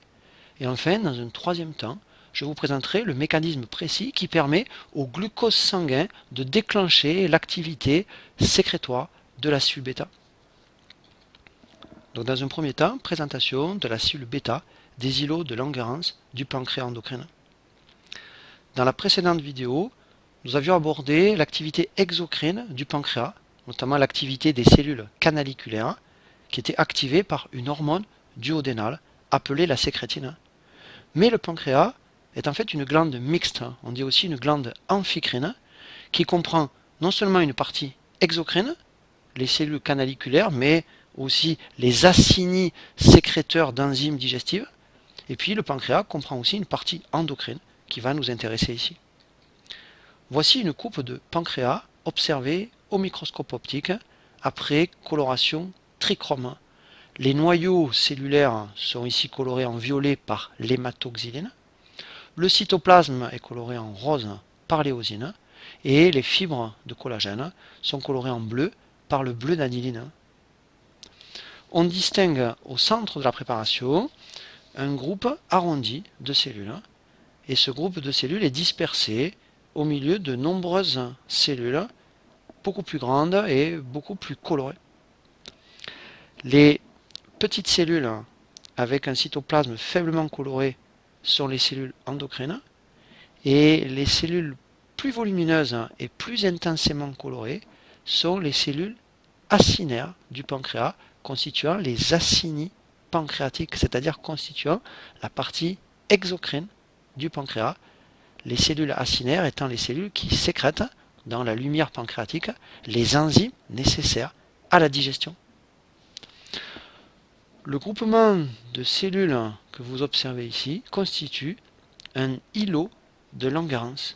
Et enfin, dans un troisième temps, je vous présenterai le mécanisme précis qui permet au glucose sanguin de déclencher l'activité sécrétoire de la cellule bêta. Donc dans un premier temps, présentation de la cellule bêta des îlots de Langerhans du pancréas endocrinien. Dans la précédente vidéo, nous avions abordé l'activité exocrine du pancréas, notamment l'activité des cellules canaliculaires, qui était activée par une hormone duodénale appelée la sécrétine. Mais le pancréas est en fait une glande mixte, on dit aussi une glande amphicrine, qui comprend non seulement une partie exocrine, les cellules canaliculaires, mais aussi les acinis sécréteurs d'enzymes digestives, et puis le pancréas comprend aussi une partie endocrine qui va nous intéresser ici. Voici une coupe de pancréas observée au microscope optique après coloration trichrome. Les noyaux cellulaires sont ici colorés en violet par l'hématoxyline. Le cytoplasme est coloré en rose par l'éosine et les fibres de collagène sont colorées en bleu par le bleu d'aniline. On distingue au centre de la préparation un groupe arrondi de cellules et ce groupe de cellules est dispersé au milieu de nombreuses cellules beaucoup plus grandes et beaucoup plus colorées. Les petites cellules avec un cytoplasme faiblement coloré sont les cellules endocrines et les cellules plus volumineuses et plus intensément colorées sont les cellules acinaires du pancréas constituant les acinis pancréatiques, c'est-à-dire constituant la partie exocrine du pancréas, les cellules acinaires étant les cellules qui sécrètent dans la lumière pancréatique les enzymes nécessaires à la digestion. Le groupement de cellules que vous observez ici constitue un îlot de Langerhans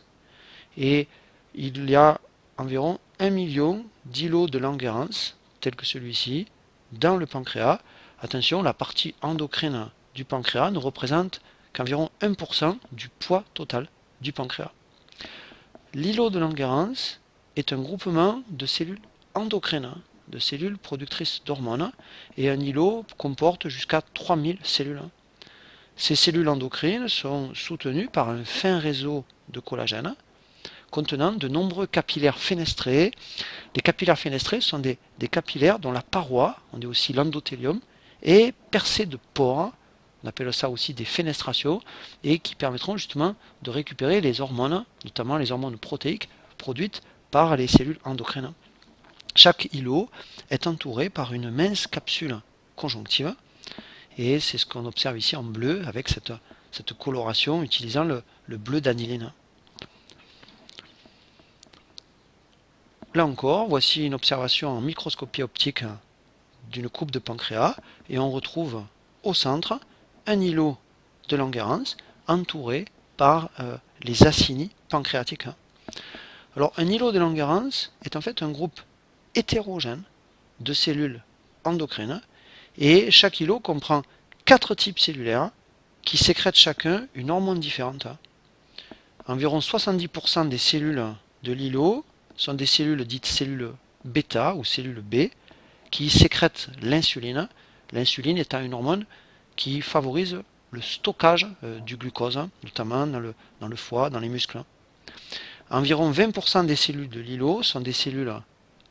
et il y a environ 1 million d'îlots de Langerhans tels que celui-ci dans le pancréas. Attention, la partie endocrine du pancréas ne représente qu'environ 1% du poids total du pancréas. L'îlot de Langerhans est un groupement de cellules endocrines, de cellules productrices d'hormones, et un îlot comporte jusqu'à 3000 cellules. Ces cellules endocrines sont soutenues par un fin réseau de collagène, contenant de nombreux capillaires fenestrés. Les capillaires fenestrés sont des capillaires dont la paroi, on dit aussi l'endothélium, est percée de pores, on appelle ça aussi des fenestrations, et qui permettront justement de récupérer les hormones, notamment les hormones protéiques produites par les cellules endocrines. Chaque îlot est entouré par une mince capsule conjonctive, et c'est ce qu'on observe ici en bleu avec cette coloration utilisant le bleu d'aniline. Là encore, voici une observation en microscopie optique d'une coupe de pancréas, et on retrouve au centre un îlot de Langerhans entouré par les acinies pancréatiques. Alors un îlot de Langerhans est en fait un groupe hétérogène de cellules endocrines, et chaque îlot comprend 4 types cellulaires qui sécrètent chacun une hormone différente. Environ 70% des cellules de l'îlot sont des cellules dites cellules bêta ou cellules B qui sécrètent l'insuline, l'insuline étant une hormone qui favorise le stockage du glucose, notamment dans le foie, dans les muscles. Environ 20% des cellules de l'îlot sont des cellules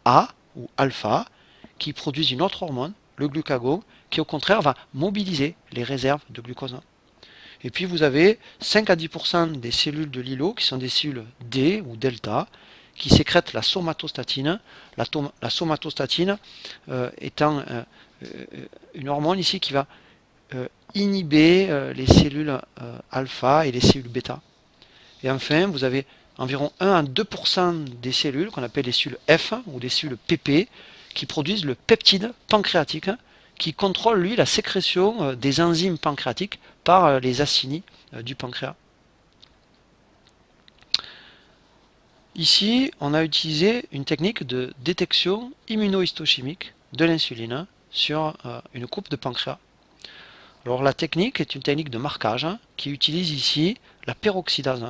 A ou alpha qui produisent une autre hormone, le glucagon, qui au contraire va mobiliser les réserves de glucose. Et puis vous avez 5 à 10% des cellules de l'îlot qui sont des cellules D ou delta qui sécrètent la somatostatine, la somatostatine étant une hormone ici qui va inhiber les cellules alpha et les cellules bêta. Et enfin, vous avez environ 1 à 2% des cellules qu'on appelle les cellules F ou des cellules PP qui produisent le peptide pancréatique qui contrôle lui la sécrétion des enzymes pancréatiques par les acinies du pancréas. Ici, on a utilisé une technique de détection immunohistochimique de l'insuline sur une coupe de pancréas. Alors la technique est une technique de marquage qui utilise ici la peroxydase.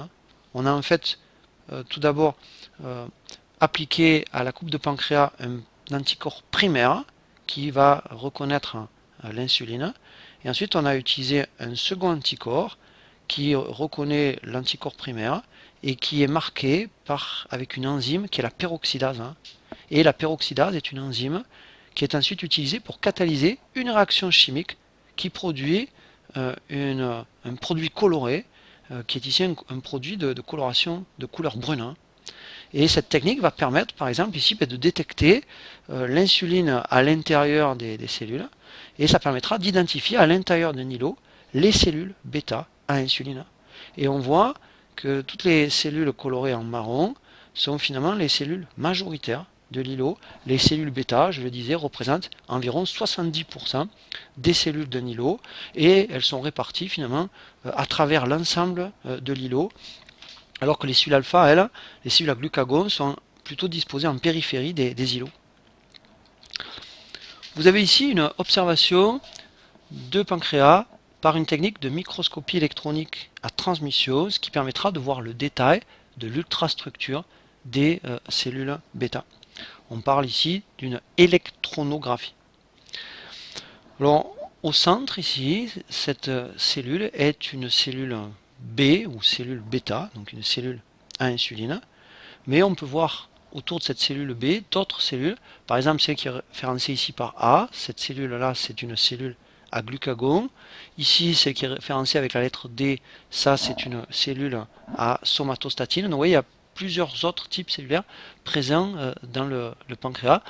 On a en fait tout d'abord appliqué à la coupe de pancréas un anticorps primaire qui va reconnaître l'insuline, et ensuite on a utilisé un second anticorps qui reconnaît l'anticorps primaire et qui est marqué avec une enzyme qui est la peroxydase. Et la peroxydase est une enzyme qui est ensuite utilisée pour catalyser une réaction chimique qui produit un produit coloré, qui est ici un produit de coloration de couleur brune. Et cette technique va permettre, par exemple, ici, de détecter l'insuline à l'intérieur des cellules, et ça permettra d'identifier à l'intérieur d'un îlot les cellules bêta à insuline. Et on voit que toutes les cellules colorées en marron sont finalement les cellules majoritaires de l'îlot. Les cellules bêta, je le disais, représentent environ 70% des cellules d'un îlot, et elles sont réparties finalement à travers l'ensemble de l'îlot, alors que les cellules alpha, elles, les cellules à glucagon, sont plutôt disposées en périphérie des îlots. Vous avez ici une observation de pancréas par une technique de microscopie électronique à transmission, ce qui permettra de voir le détail de l'ultrastructure des cellules bêta. On parle ici d'une électronographie. Alors, au centre ici, cette cellule est une cellule B ou cellule bêta, donc une cellule à insuline, mais on peut voir autour de cette cellule B d'autres cellules, par exemple celle qui est référencée ici par A, cette cellule-là c'est une cellule à glucagon, ici celle qui est référencée avec la lettre D, ça c'est une cellule à somatostatine. Donc vous voyez, il y a plusieurs autres types cellulaires présents dans le pancréas.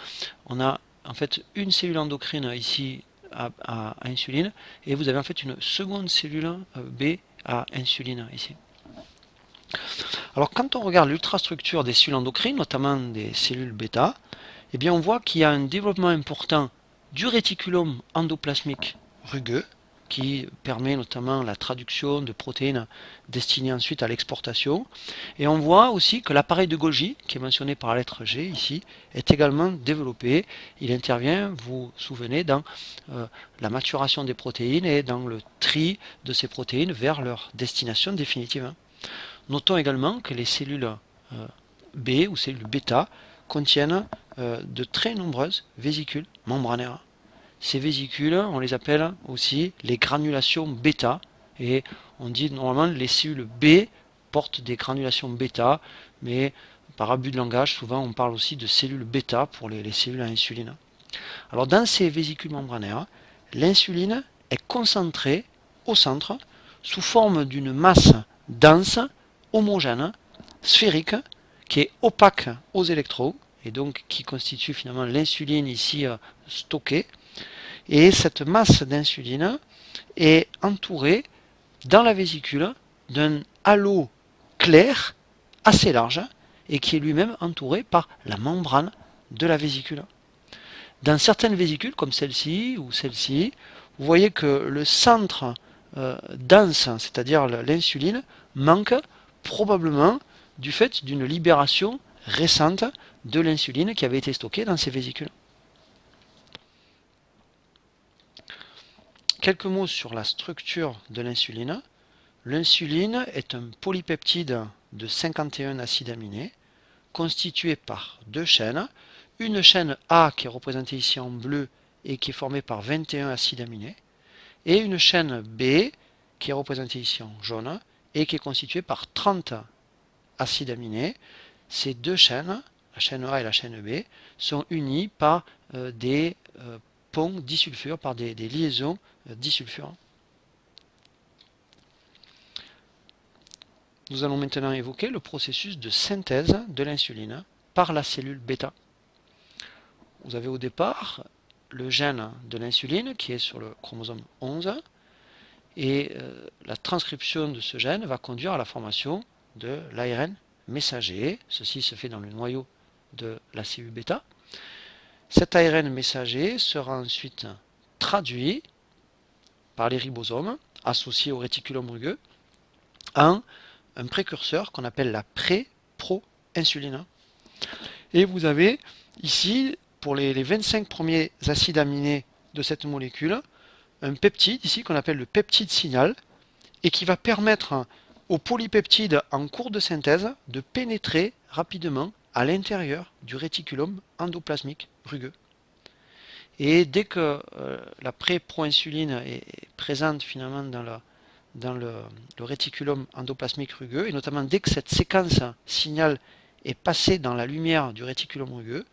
On a en fait une cellule endocrine ici à insuline, et vous avez en fait une seconde cellule B à insuline ici. Alors quand on regarde l'ultrastructure des cellules endocrines, notamment des cellules bêta, eh bien on voit qu'il y a un développement important du réticulum endoplasmique rugueux, qui permet notamment la traduction de protéines destinées ensuite à l'exportation. Et on voit aussi que l'appareil de Golgi, qui est mentionné par la lettre G ici, est également développé. Il intervient, vous vous souvenez, dans la maturation des protéines et dans le tri de ces protéines vers leur destination définitive. Notons également que les cellules B ou cellules bêta contiennent de très nombreuses vésicules membranaires. Ces vésicules, on les appelle aussi les granulations bêta, et on dit normalement les cellules B portent des granulations bêta, mais par abus de langage, souvent on parle aussi de cellules bêta pour les cellules à insuline. Alors dans ces vésicules membranaires, l'insuline est concentrée au centre sous forme d'une masse dense, homogène, sphérique, qui est opaque aux électrons, et donc qui constitue finalement l'insuline ici stockée. Et cette masse d'insuline est entourée dans la vésicule d'un halo clair assez large et qui est lui-même entouré par la membrane de la vésicule. Dans certaines vésicules, comme celle-ci ou celle-ci, vous voyez que le centre dense, c'est-à-dire l'insuline, manque probablement du fait d'une libération récente de l'insuline qui avait été stockée dans ces vésicules. Quelques mots sur la structure de l'insuline. L'insuline est un polypeptide de 51 acides aminés constitué par deux chaînes. Une chaîne A qui est représentée ici en bleu et qui est formée par 21 acides aminés, et une chaîne B qui est représentée ici en jaune et qui est constituée par 30 acides aminés. Ces deux chaînes, la chaîne A et la chaîne B, sont unies par des ponts disulfures, par des liaisons disulfures. Nous allons maintenant évoquer le processus de synthèse de l'insuline par la cellule bêta. Vous avez au départ le gène de l'insuline qui est sur le chromosome 11 et la transcription de ce gène va conduire à la formation de l'ARN messager. Ceci se fait dans le noyau de la cellule bêta. Cet ARN messager sera ensuite traduit par les ribosomes associés au réticulum rugueux en un précurseur qu'on appelle la pré-pro-insuline. Et vous avez ici, pour les 25 premiers acides aminés de cette molécule, un peptide ici qu'on appelle le peptide signal et qui va permettre au polypeptide en cours de synthèse de pénétrer rapidement à l'intérieur du réticulum endoplasmique rugueux. Et dès que la pré-pro-insuline est présente finalement dans le réticulum endoplasmique rugueux, et notamment dès que cette séquence signal est passée dans la lumière du réticulum rugueux,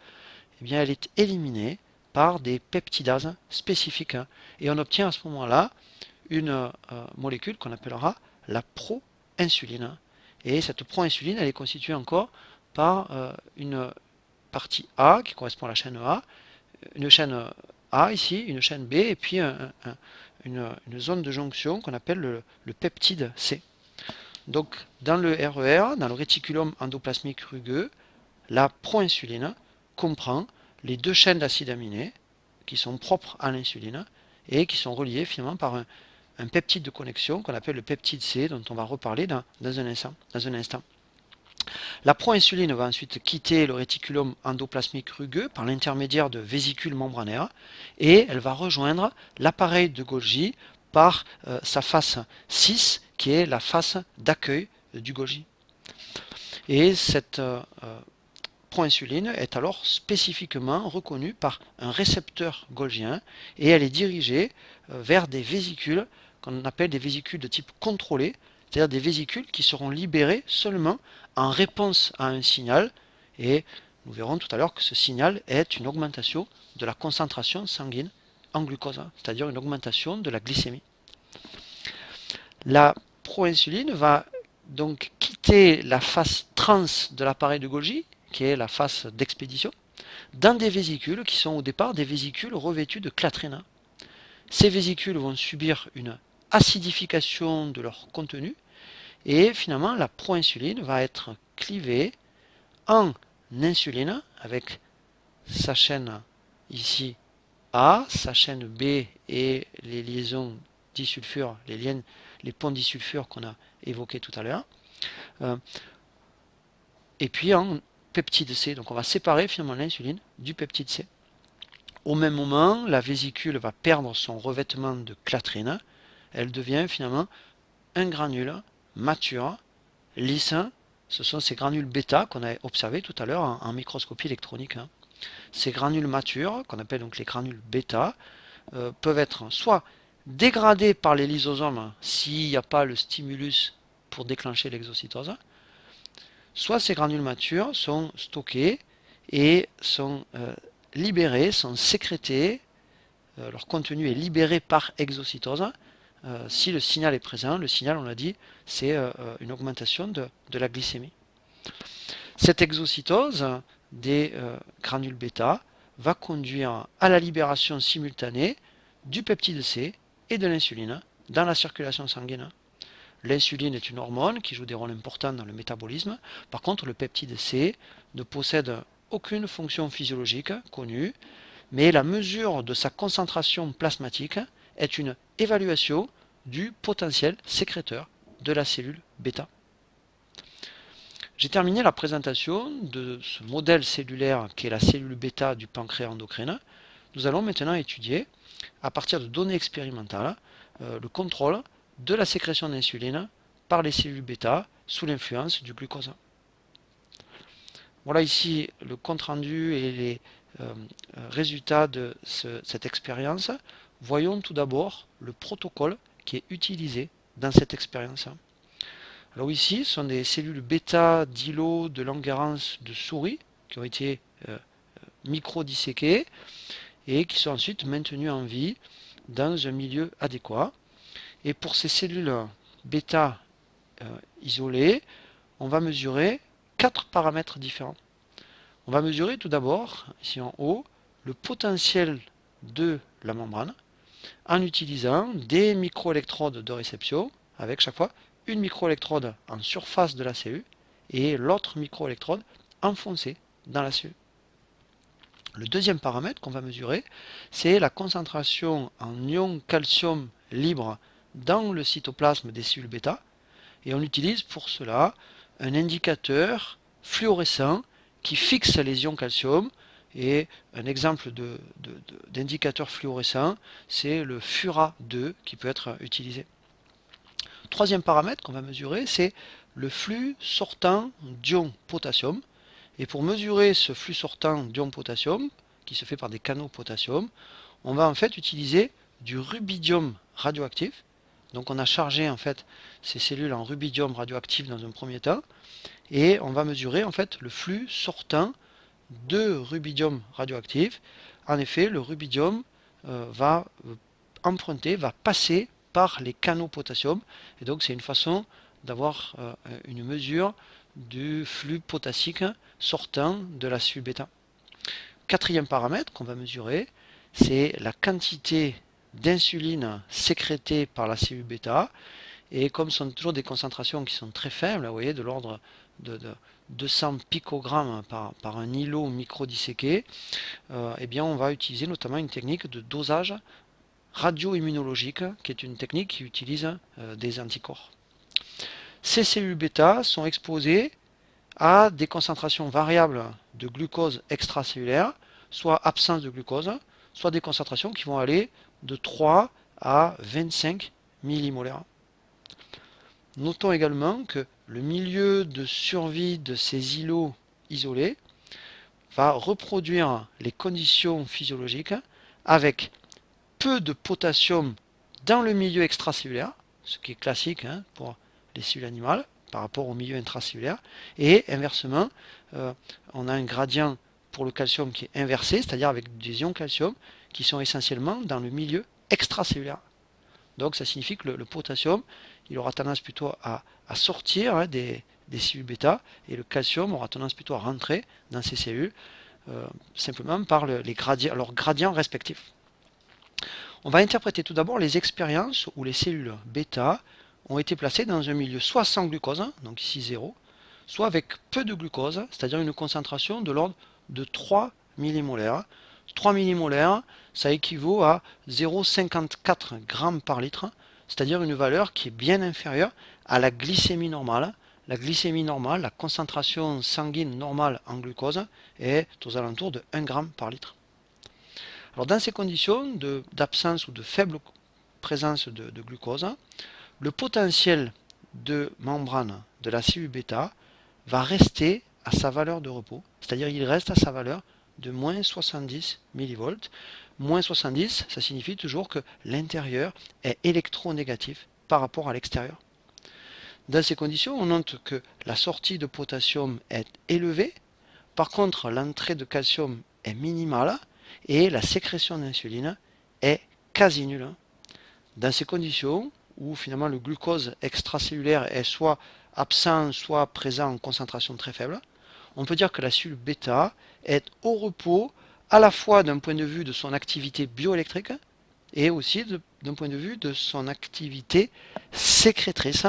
eh bien elle est éliminée par des peptidases spécifiques. Et on obtient à ce moment-là une molécule qu'on appellera la proinsuline. Et cette proinsuline, elle est constituée encore par une partie A qui correspond à la chaîne A, une chaîne A ici, une chaîne B, et puis une zone de jonction qu'on appelle le peptide C. Donc dans le RER, dans le réticulum endoplasmique rugueux, la proinsuline comprend les deux chaînes d'acides aminés qui sont propres à l'insuline et qui sont reliées finalement par un peptide de connexion qu'on appelle le peptide C, dont on va reparler dans un instant. La proinsuline va ensuite quitter le réticulum endoplasmique rugueux par l'intermédiaire de vésicules membranaires et elle va rejoindre l'appareil de Golgi par sa face 6 qui est la face d'accueil du Golgi. Et cette proinsuline est alors spécifiquement reconnue par un récepteur golgien et elle est dirigée vers des vésicules qu'on appelle des vésicules de type contrôlé, c'est-à-dire des vésicules qui seront libérées seulement en réponse à un signal, et nous verrons tout à l'heure que ce signal est une augmentation de la concentration sanguine en glucose, c'est-à-dire une augmentation de la glycémie. La proinsuline va donc quitter la face trans de l'appareil de Golgi, qui est la face d'expédition, dans des vésicules qui sont au départ des vésicules revêtues de clatrine. Ces vésicules vont subir une acidification de leur contenu et finalement la proinsuline va être clivée en insuline avec sa chaîne ici A, sa chaîne B et les liaisons disulfures, les ponts disulfures qu'on a évoqués tout à l'heure, et puis en peptide C. Donc on va séparer finalement l'insuline du peptide C. Au même moment, la vésicule va perdre son revêtement de clatrine. Elle devient finalement un granule mature, lisse. Ce sont ces granules bêta qu'on a observés tout à l'heure en microscopie électronique. Ces granules matures, qu'on appelle donc les granules bêta, peuvent être soit dégradés par les lysosomes s'il n'y a pas le stimulus pour déclencher l'exocytose, soit ces granules matures sont stockés et sont libérés, sont sécrétés, leur contenu est libéré par exocytose. Si le signal est présent, le signal, on l'a dit, c'est une augmentation de la glycémie. Cette exocytose des granules bêta va conduire à la libération simultanée du peptide C et de l'insuline dans la circulation sanguine. L'insuline est une hormone qui joue des rôles importants dans le métabolisme. Par contre, le peptide C ne possède aucune fonction physiologique connue, mais la mesure de sa concentration plasmatique est une évaluation du potentiel sécréteur de la cellule bêta. J'ai terminé la présentation de ce modèle cellulaire qui est la cellule bêta du pancréas endocrine. Nous allons maintenant étudier, à partir de données expérimentales, le contrôle de la sécrétion d'insuline par les cellules bêta sous l'influence du glucose. Voilà ici le compte-rendu et les résultats de cette expérience. Voyons tout d'abord le protocole qui est utilisé dans cette expérience. Alors ici, ce sont des cellules bêta d'îlots de Langerhans de souris qui ont été micro-disséquées et qui sont ensuite maintenues en vie dans un milieu adéquat. Et pour ces cellules bêta isolées, on va mesurer 4 paramètres différents. On va mesurer tout d'abord, ici en haut, le potentiel de la membrane en utilisant des microélectrodes de réception avec chaque fois une microélectrode en surface de la cellule et l'autre microélectrode enfoncée dans la cellule. Le deuxième paramètre qu'on va mesurer, c'est la concentration en ion calcium libre dans le cytoplasme des cellules bêta, et on utilise pour cela un indicateur fluorescent qui fixe les ions calcium, et un exemple d'indicateur fluorescent, c'est le FURA2 qui peut être utilisé. Troisième paramètre qu'on va mesurer, c'est le flux sortant d'ion potassium. Et pour mesurer ce flux sortant d'ion potassium, qui se fait par des canaux potassium, on va en fait utiliser du rubidium radioactif. Donc on a chargé en fait ces cellules en rubidium radioactif dans un premier temps, et on va mesurer en fait le flux sortant de rubidium radioactif. En effet, le rubidium va passer par les canaux potassium, et donc c'est une façon d'avoir une mesure du flux potassique sortant de la cellule bêta. Quatrième paramètre qu'on va mesurer, c'est la quantité d'insuline sécrétée par la cellule bêta, et comme ce sont toujours des concentrations qui sont très faibles, vous voyez, de l'ordre de 200 picogrammes par un îlot micro-disséqué, eh bien on va utiliser notamment une technique de dosage radio-immunologique, qui est une technique qui utilise des anticorps. Ces cellules bêta sont exposées à des concentrations variables de glucose extracellulaire, soit absence de glucose, soit des concentrations qui vont aller de 3 à 25 millimolaires. Notons également que le milieu de survie de ces îlots isolés va reproduire les conditions physiologiques avec peu de potassium dans le milieu extracellulaire, ce qui est classique pour les cellules animales par rapport au milieu intracellulaire, et inversement, on a un gradient pour le calcium qui est inversé, c'est-à-dire avec des ions calcium qui sont essentiellement dans le milieu extracellulaire. Donc ça signifie que le potassium, il aura tendance plutôt à sortir des cellules bêta, et le calcium aura tendance plutôt à rentrer dans ces cellules, simplement par leurs gradients respectifs. On va interpréter tout d'abord les expériences où les cellules bêta ont été placées dans un milieu soit sans glucose, donc ici 0, soit avec peu de glucose, c'est-à-dire une concentration de l'ordre de 3 millimolaires. 3 millimolaires, ça équivaut à 0,54 g par litre, c'est-à-dire une valeur qui est bien inférieure à la glycémie normale. La glycémie normale, la concentration sanguine normale en glucose, est aux alentours de 1 g par litre. Alors dans ces conditions d'absence ou de faible présence de glucose, le potentiel de membrane de la cellule bêta va rester à sa valeur de repos, c'est-à-dire il reste à sa valeur de moins 70 mV. Moins 70, ça signifie toujours que l'intérieur est électronégatif par rapport à l'extérieur. Dans ces conditions, on note que la sortie de potassium est élevée, par contre l'entrée de calcium est minimale et la sécrétion d'insuline est quasi nulle. Dans ces conditions, où finalement le glucose extracellulaire est soit absent, soit présent en concentration très faible, on peut dire que la cellule bêta est au repos à la fois d'un point de vue de son activité bioélectrique et aussi d'un point de vue de son activité sécrétrice.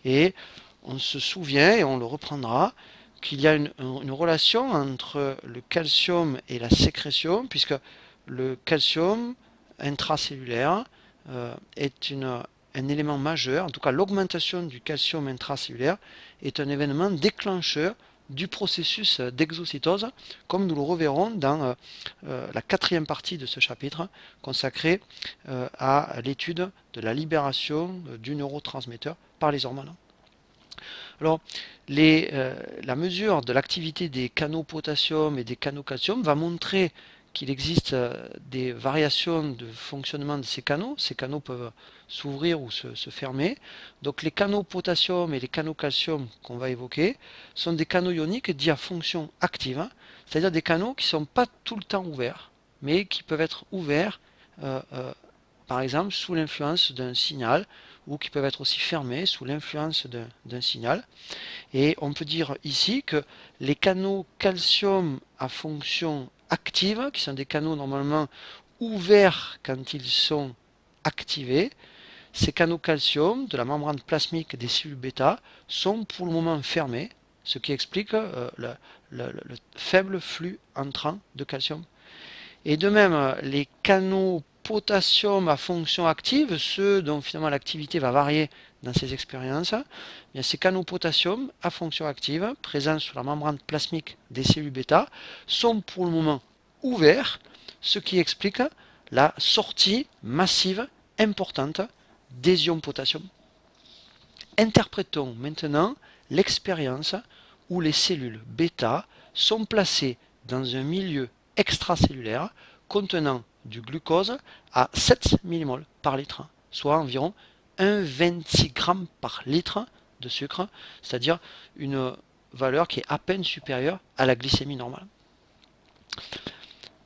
Et on se souvient, et on le reprendra, qu'il y a une relation entre le calcium et la sécrétion, puisque le calcium intracellulaire est un élément majeur, en tout cas l'augmentation du calcium intracellulaire est un événement déclencheur du processus d'exocytose, comme nous le reverrons dans la quatrième partie de ce chapitre consacré à l'étude de la libération du neurotransmetteur par les hormones. Alors, la mesure de l'activité des canaux potassium et des canaux calcium va montrer qu'il existe des variations de fonctionnement de ces canaux. Ces canaux peuvent s'ouvrir ou se fermer. Donc les canaux potassium et les canaux calcium qu'on va évoquer sont des canaux ioniques dits à fonction active, hein, c'est-à-dire des canaux qui ne sont pas tout le temps ouverts, mais qui peuvent être ouverts par exemple sous l'influence d'un signal, ou qui peuvent être aussi fermés sous l'influence d'un signal. Et on peut dire ici que les canaux calcium à fonction active, qui sont des canaux normalement ouverts quand ils sont activés, ces canaux calcium de la membrane plasmique des cellules bêta sont pour le moment fermés, ce qui explique le faible flux entrant de calcium. Et de même, les canaux potassium à fonction active, ceux dont finalement l'activité va varier dans ces expériences, bien ces canaux potassium à fonction active, présents sur la membrane plasmique des cellules bêta, sont pour le moment ouverts, ce qui explique la sortie massive importante des ions potassium. Interprétons maintenant l'expérience où les cellules bêta sont placées dans un milieu extracellulaire contenant du glucose à 7 mmol par litre, soit environ 1,26 g par litre de sucre, c'est-à-dire une valeur qui est à peine supérieure à la glycémie normale.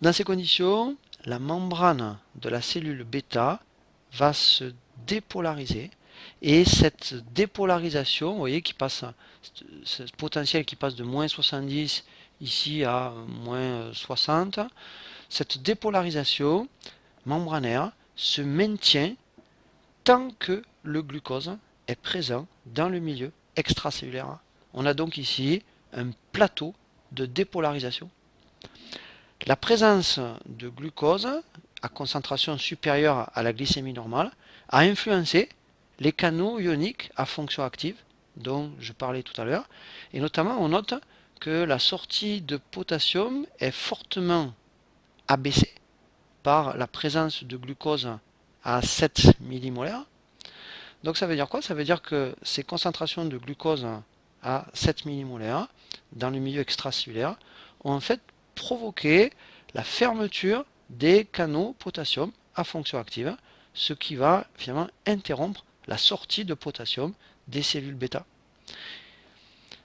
Dans ces conditions, la membrane de la cellule bêta va se dépolariser, et cette dépolarisation, vous voyez, qui passe, ce potentiel qui passe de moins 70 ici à moins 60, cette dépolarisation membranaire se maintient tant que le glucose est présent dans le milieu extracellulaire. On a donc ici un plateau de dépolarisation. La présence de glucose à concentration supérieure à la glycémie normale a influencé les canaux ioniques à fonction active dont je parlais tout à l'heure, et notamment on note que la sortie de potassium est fortement abaissée par la présence de glucose à 7 millimolaires. Donc ça veut dire quoi? Ça veut dire que ces concentrations de glucose à 7 millimolaires dans le milieu extracellulaire ont en fait provoqué la fermeture des canaux potassium à fonction active, ce qui va finalement interrompre la sortie de potassium des cellules bêta.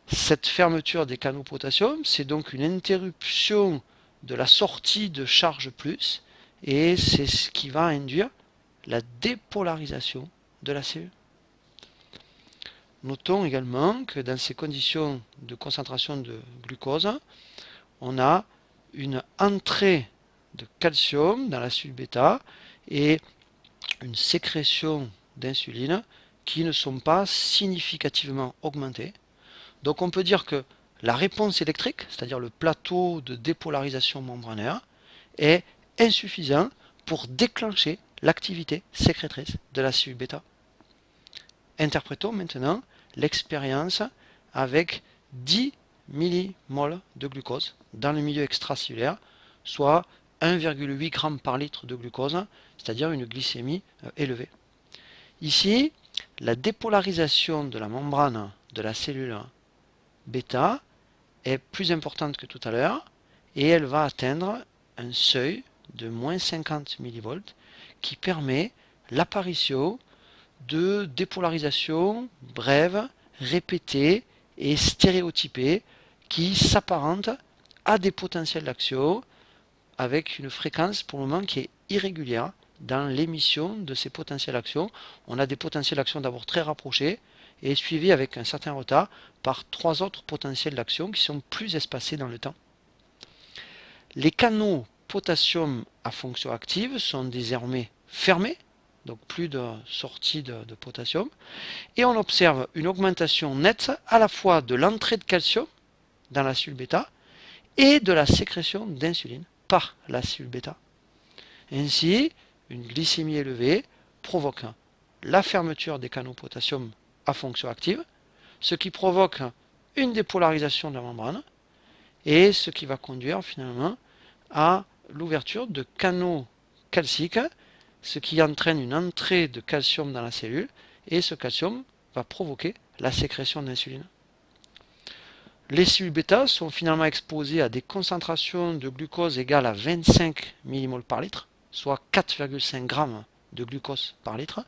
Cette fermeture des canaux potassium, c'est donc une interruption de la sortie de charge plus, et c'est ce qui va induire la dépolarisation de la cellule. Notons également que dans ces conditions de concentration de glucose, on a une entrée de calcium dans la cellule bêta et une sécrétion d'insuline qui ne sont pas significativement augmentées. Donc on peut dire que la réponse électrique, c'est-à-dire le plateau de dépolarisation membranaire, est insuffisant pour déclencher l'activité sécrétrice de la cellule bêta. Interprétons maintenant l'expérience avec 10 millimoles de glucose dans le milieu extracellulaire, soit 1,8 g par litre de glucose, c'est-à-dire une glycémie élevée. Ici, la dépolarisation de la membrane de la cellule bêta est plus importante que tout à l'heure, et elle va atteindre un seuil de moins 50 mV qui permet l'apparition de dépolarisation brève répétées et stéréotypées qui s'apparentent à des potentiels d'action avec une fréquence pour le moment qui est irrégulière dans l'émission de ces potentiels d'action. On a des potentiels d'action d'abord très rapprochés et suivis avec un certain retard par 3 autres potentiels d'action qui sont plus espacés dans le temps. Les canaux potassium à fonction active sont désormais fermés, donc plus de sortie de potassium, et on observe une augmentation nette à la fois de l'entrée de calcium dans la cellule bêta et de la sécrétion d'insuline par la cellule bêta. Ainsi, une glycémie élevée provoque la fermeture des canaux potassium à fonction active, ce qui provoque une dépolarisation de la membrane et ce qui va conduire finalement à l'ouverture de canaux calciques, ce qui entraîne une entrée de calcium dans la cellule et ce calcium va provoquer la sécrétion d'insuline. Les cellules bêta sont finalement exposées à des concentrations de glucose égales à 25 mmol par litre, soit 4,5 g de glucose par litre,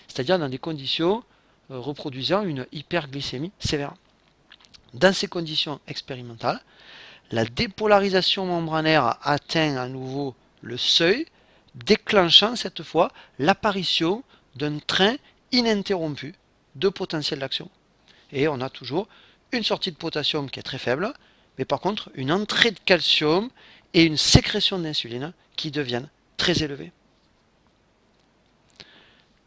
c'est-à-dire dans des conditions reproduisant une hyperglycémie sévère. Dans ces conditions expérimentales, la dépolarisation membranaire atteint à nouveau le seuil, déclenchant cette fois l'apparition d'un train ininterrompu de potentiel d'action. Et on a toujours une sortie de potassium qui est très faible, mais par contre une entrée de calcium et une sécrétion d'insuline qui deviennent très élevées.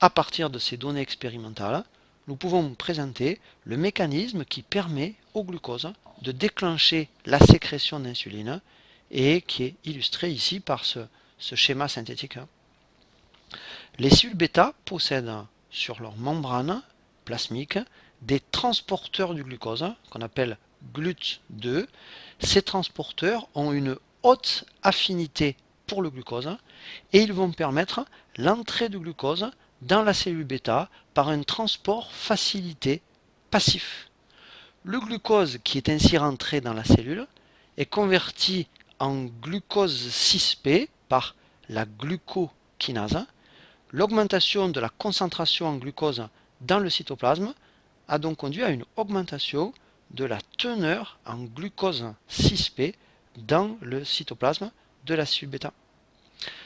À partir de ces données expérimentales, nous pouvons présenter le mécanisme qui permet au glucose de déclencher la sécrétion d'insuline et qui est illustré ici par ce schéma synthétique. Les cellules bêta possèdent sur leur membrane plasmique des transporteurs du glucose qu'on appelle GLUT2. Ces transporteurs ont une haute affinité pour le glucose et ils vont permettre l'entrée du glucose dans la cellule bêta par un transport facilité passif. Le glucose qui est ainsi rentré dans la cellule est converti en glucose 6P par la glucokinase. L'augmentation de la concentration en glucose dans le cytoplasme a donc conduit à une augmentation de la teneur en glucose 6P dans le cytoplasme de la cellule bêta.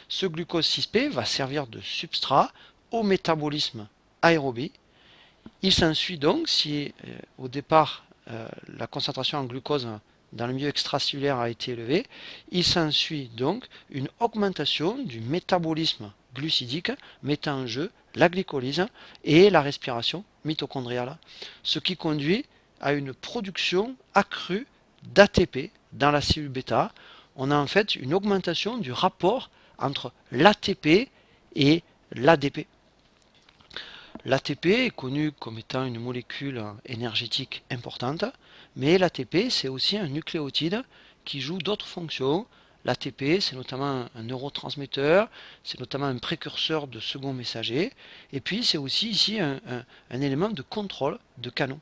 Ce glucose 6P va servir de substrat au métabolisme aérobie. Il s'ensuit donc, si au départ la concentration en glucose dans le milieu extracellulaire a été élevée, il s'ensuit donc une augmentation du métabolisme glucidique mettant en jeu la glycolyse et la respiration mitochondriale, ce qui conduit à une production accrue d'ATP dans la cellule bêta. On a en fait une augmentation du rapport entre l'ATP et l'ADP. L'ATP est connu comme étant une molécule énergétique importante, mais l'ATP c'est aussi un nucléotide qui joue d'autres fonctions. L'ATP c'est notamment un neurotransmetteur, c'est notamment un précurseur de second messager, et puis c'est aussi ici un élément de contrôle de canaux.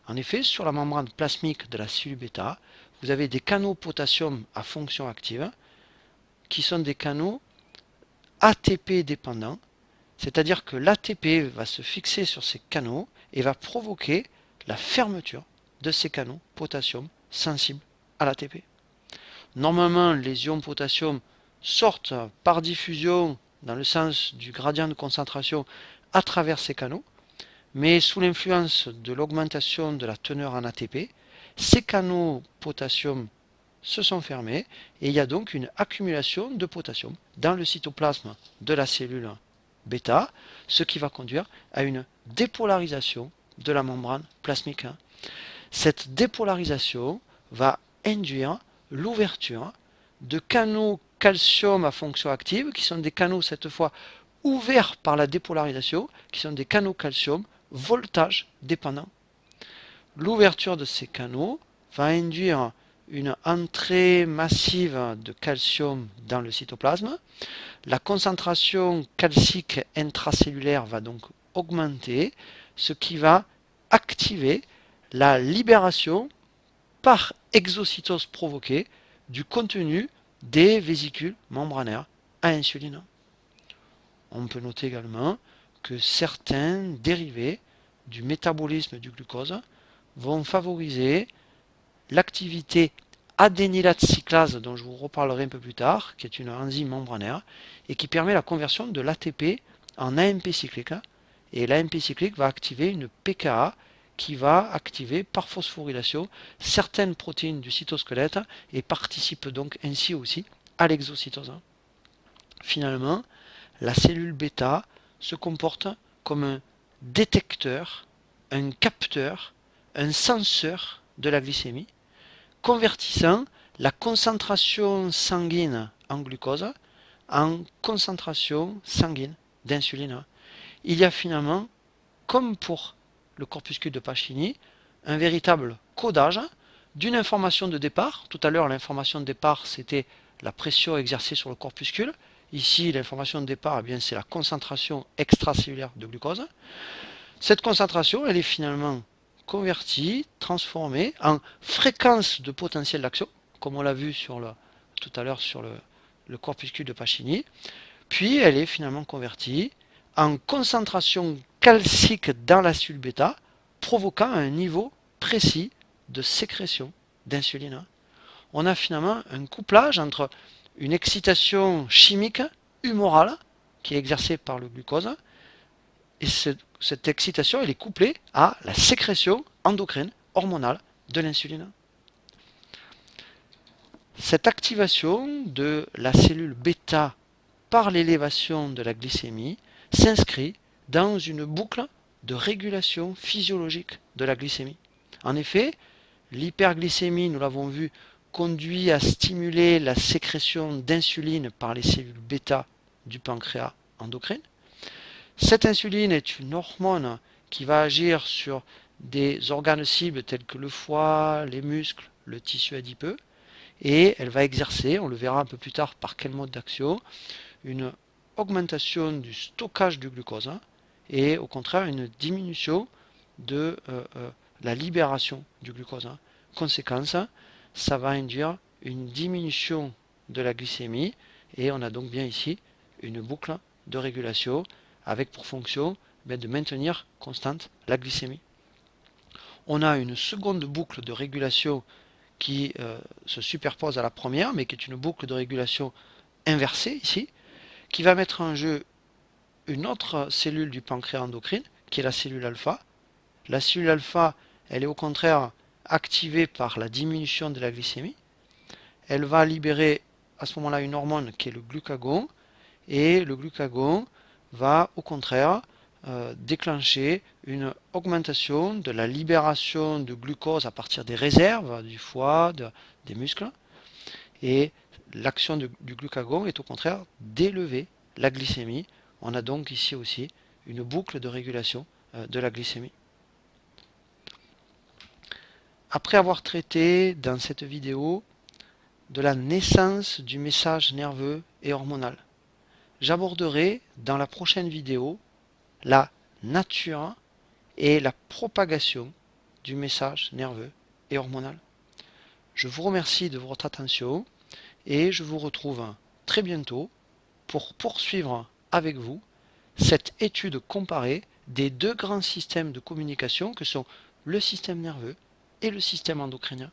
En effet, sur la membrane plasmique de la cellule bêta, vous avez des canaux potassium à fonction active, qui sont des canaux ATP dépendants, c'est-à-dire que l'ATP va se fixer sur ces canaux et va provoquer la fermeture de ces canaux potassium sensibles à l'ATP. Normalement, les ions potassium sortent par diffusion dans le sens du gradient de concentration à travers ces canaux, mais sous l'influence de l'augmentation de la teneur en ATP, ces canaux potassium se sont fermés et il y a donc une accumulation de potassium dans le cytoplasme de la cellule bêta, ce qui va conduire à une dépolarisation de la membrane plasmique. Cette dépolarisation va induire l'ouverture de canaux calcium à fonction active, qui sont des canaux cette fois ouverts par la dépolarisation, qui sont des canaux calcium voltage dépendants. L'ouverture de ces canaux va induire une entrée massive de calcium dans le cytoplasme. La concentration calcique intracellulaire va donc augmenter, ce qui va activer la libération par exocytose provoquée du contenu des vésicules membranaires à insuline. On peut noter également que certains dérivés du métabolisme du glucose vont favoriser l'activité adénylate cyclase dont je vous reparlerai un peu plus tard, qui est une enzyme membranaire et qui permet la conversion de l'ATP en AMP cyclique. Et l'AMP cyclique va activer une pKa qui va activer par phosphorylation certaines protéines du cytosquelette et participe donc ainsi aussi à l'exocytose. Finalement, la cellule bêta se comporte comme un détecteur, un capteur, un senseur de la glycémie, convertissant la concentration sanguine en glucose en concentration sanguine d'insuline. Il y a finalement, comme pour le corpuscule de Pacini, un véritable codage d'une information de départ. Tout à l'heure, l'information de départ, c'était la pression exercée sur le corpuscule. Ici, l'information de départ, eh c'est la concentration extracellulaire de glucose. Cette concentration, elle est finalement convertie, transformée en fréquence de potentiel d'action, comme on l'a vu tout à l'heure sur le corpuscule de Pacini. Puis, elle est finalement convertie en concentration calcique dans la cellule bêta, provoquant un niveau précis de sécrétion d'insuline. On a finalement un couplage entre une excitation chimique humorale qui est exercée par le glucose, et cette excitation elle est couplée à la sécrétion endocrine hormonale de l'insuline. Cette activation de la cellule bêta par l'élévation de la glycémie s'inscrit dans une boucle de régulation physiologique de la glycémie. En effet, l'hyperglycémie, nous l'avons vu, conduit à stimuler la sécrétion d'insuline par les cellules bêta du pancréas endocrine. Cette insuline est une hormone qui va agir sur des organes cibles tels que le foie, les muscles, le tissu adipeux, et elle va exercer, on le verra un peu plus tard par quel mode d'action, une augmentation du stockage du glucose et au contraire une diminution de la libération du glucose. Conséquence, ça va induire une diminution de la glycémie et on a donc bien ici une boucle de régulation avec pour fonction de maintenir constante la glycémie. On a une seconde boucle de régulation qui se superpose à la première, mais qui est une boucle de régulation inversée ici, qui va mettre en jeu une autre cellule du pancréas endocrine, qui est la cellule alpha. La cellule alpha, elle est au contraire activée par la diminution de la glycémie. Elle va libérer à ce moment-là une hormone qui est le glucagon, et le glucagon va au contraire déclencher une augmentation de la libération de glucose à partir des réserves du foie, des muscles, et l'action du glucagon est au contraire d'élever la glycémie. On a donc ici aussi une boucle de régulation de la glycémie. Après avoir traité dans cette vidéo de la naissance du message nerveux et hormonal, j'aborderai dans la prochaine vidéo la nature et la propagation du message nerveux et hormonal. Je vous remercie de votre attention et je vous retrouve très bientôt pour poursuivre avec vous cette étude comparée des deux grands systèmes de communication que sont le système nerveux et le système endocrinien.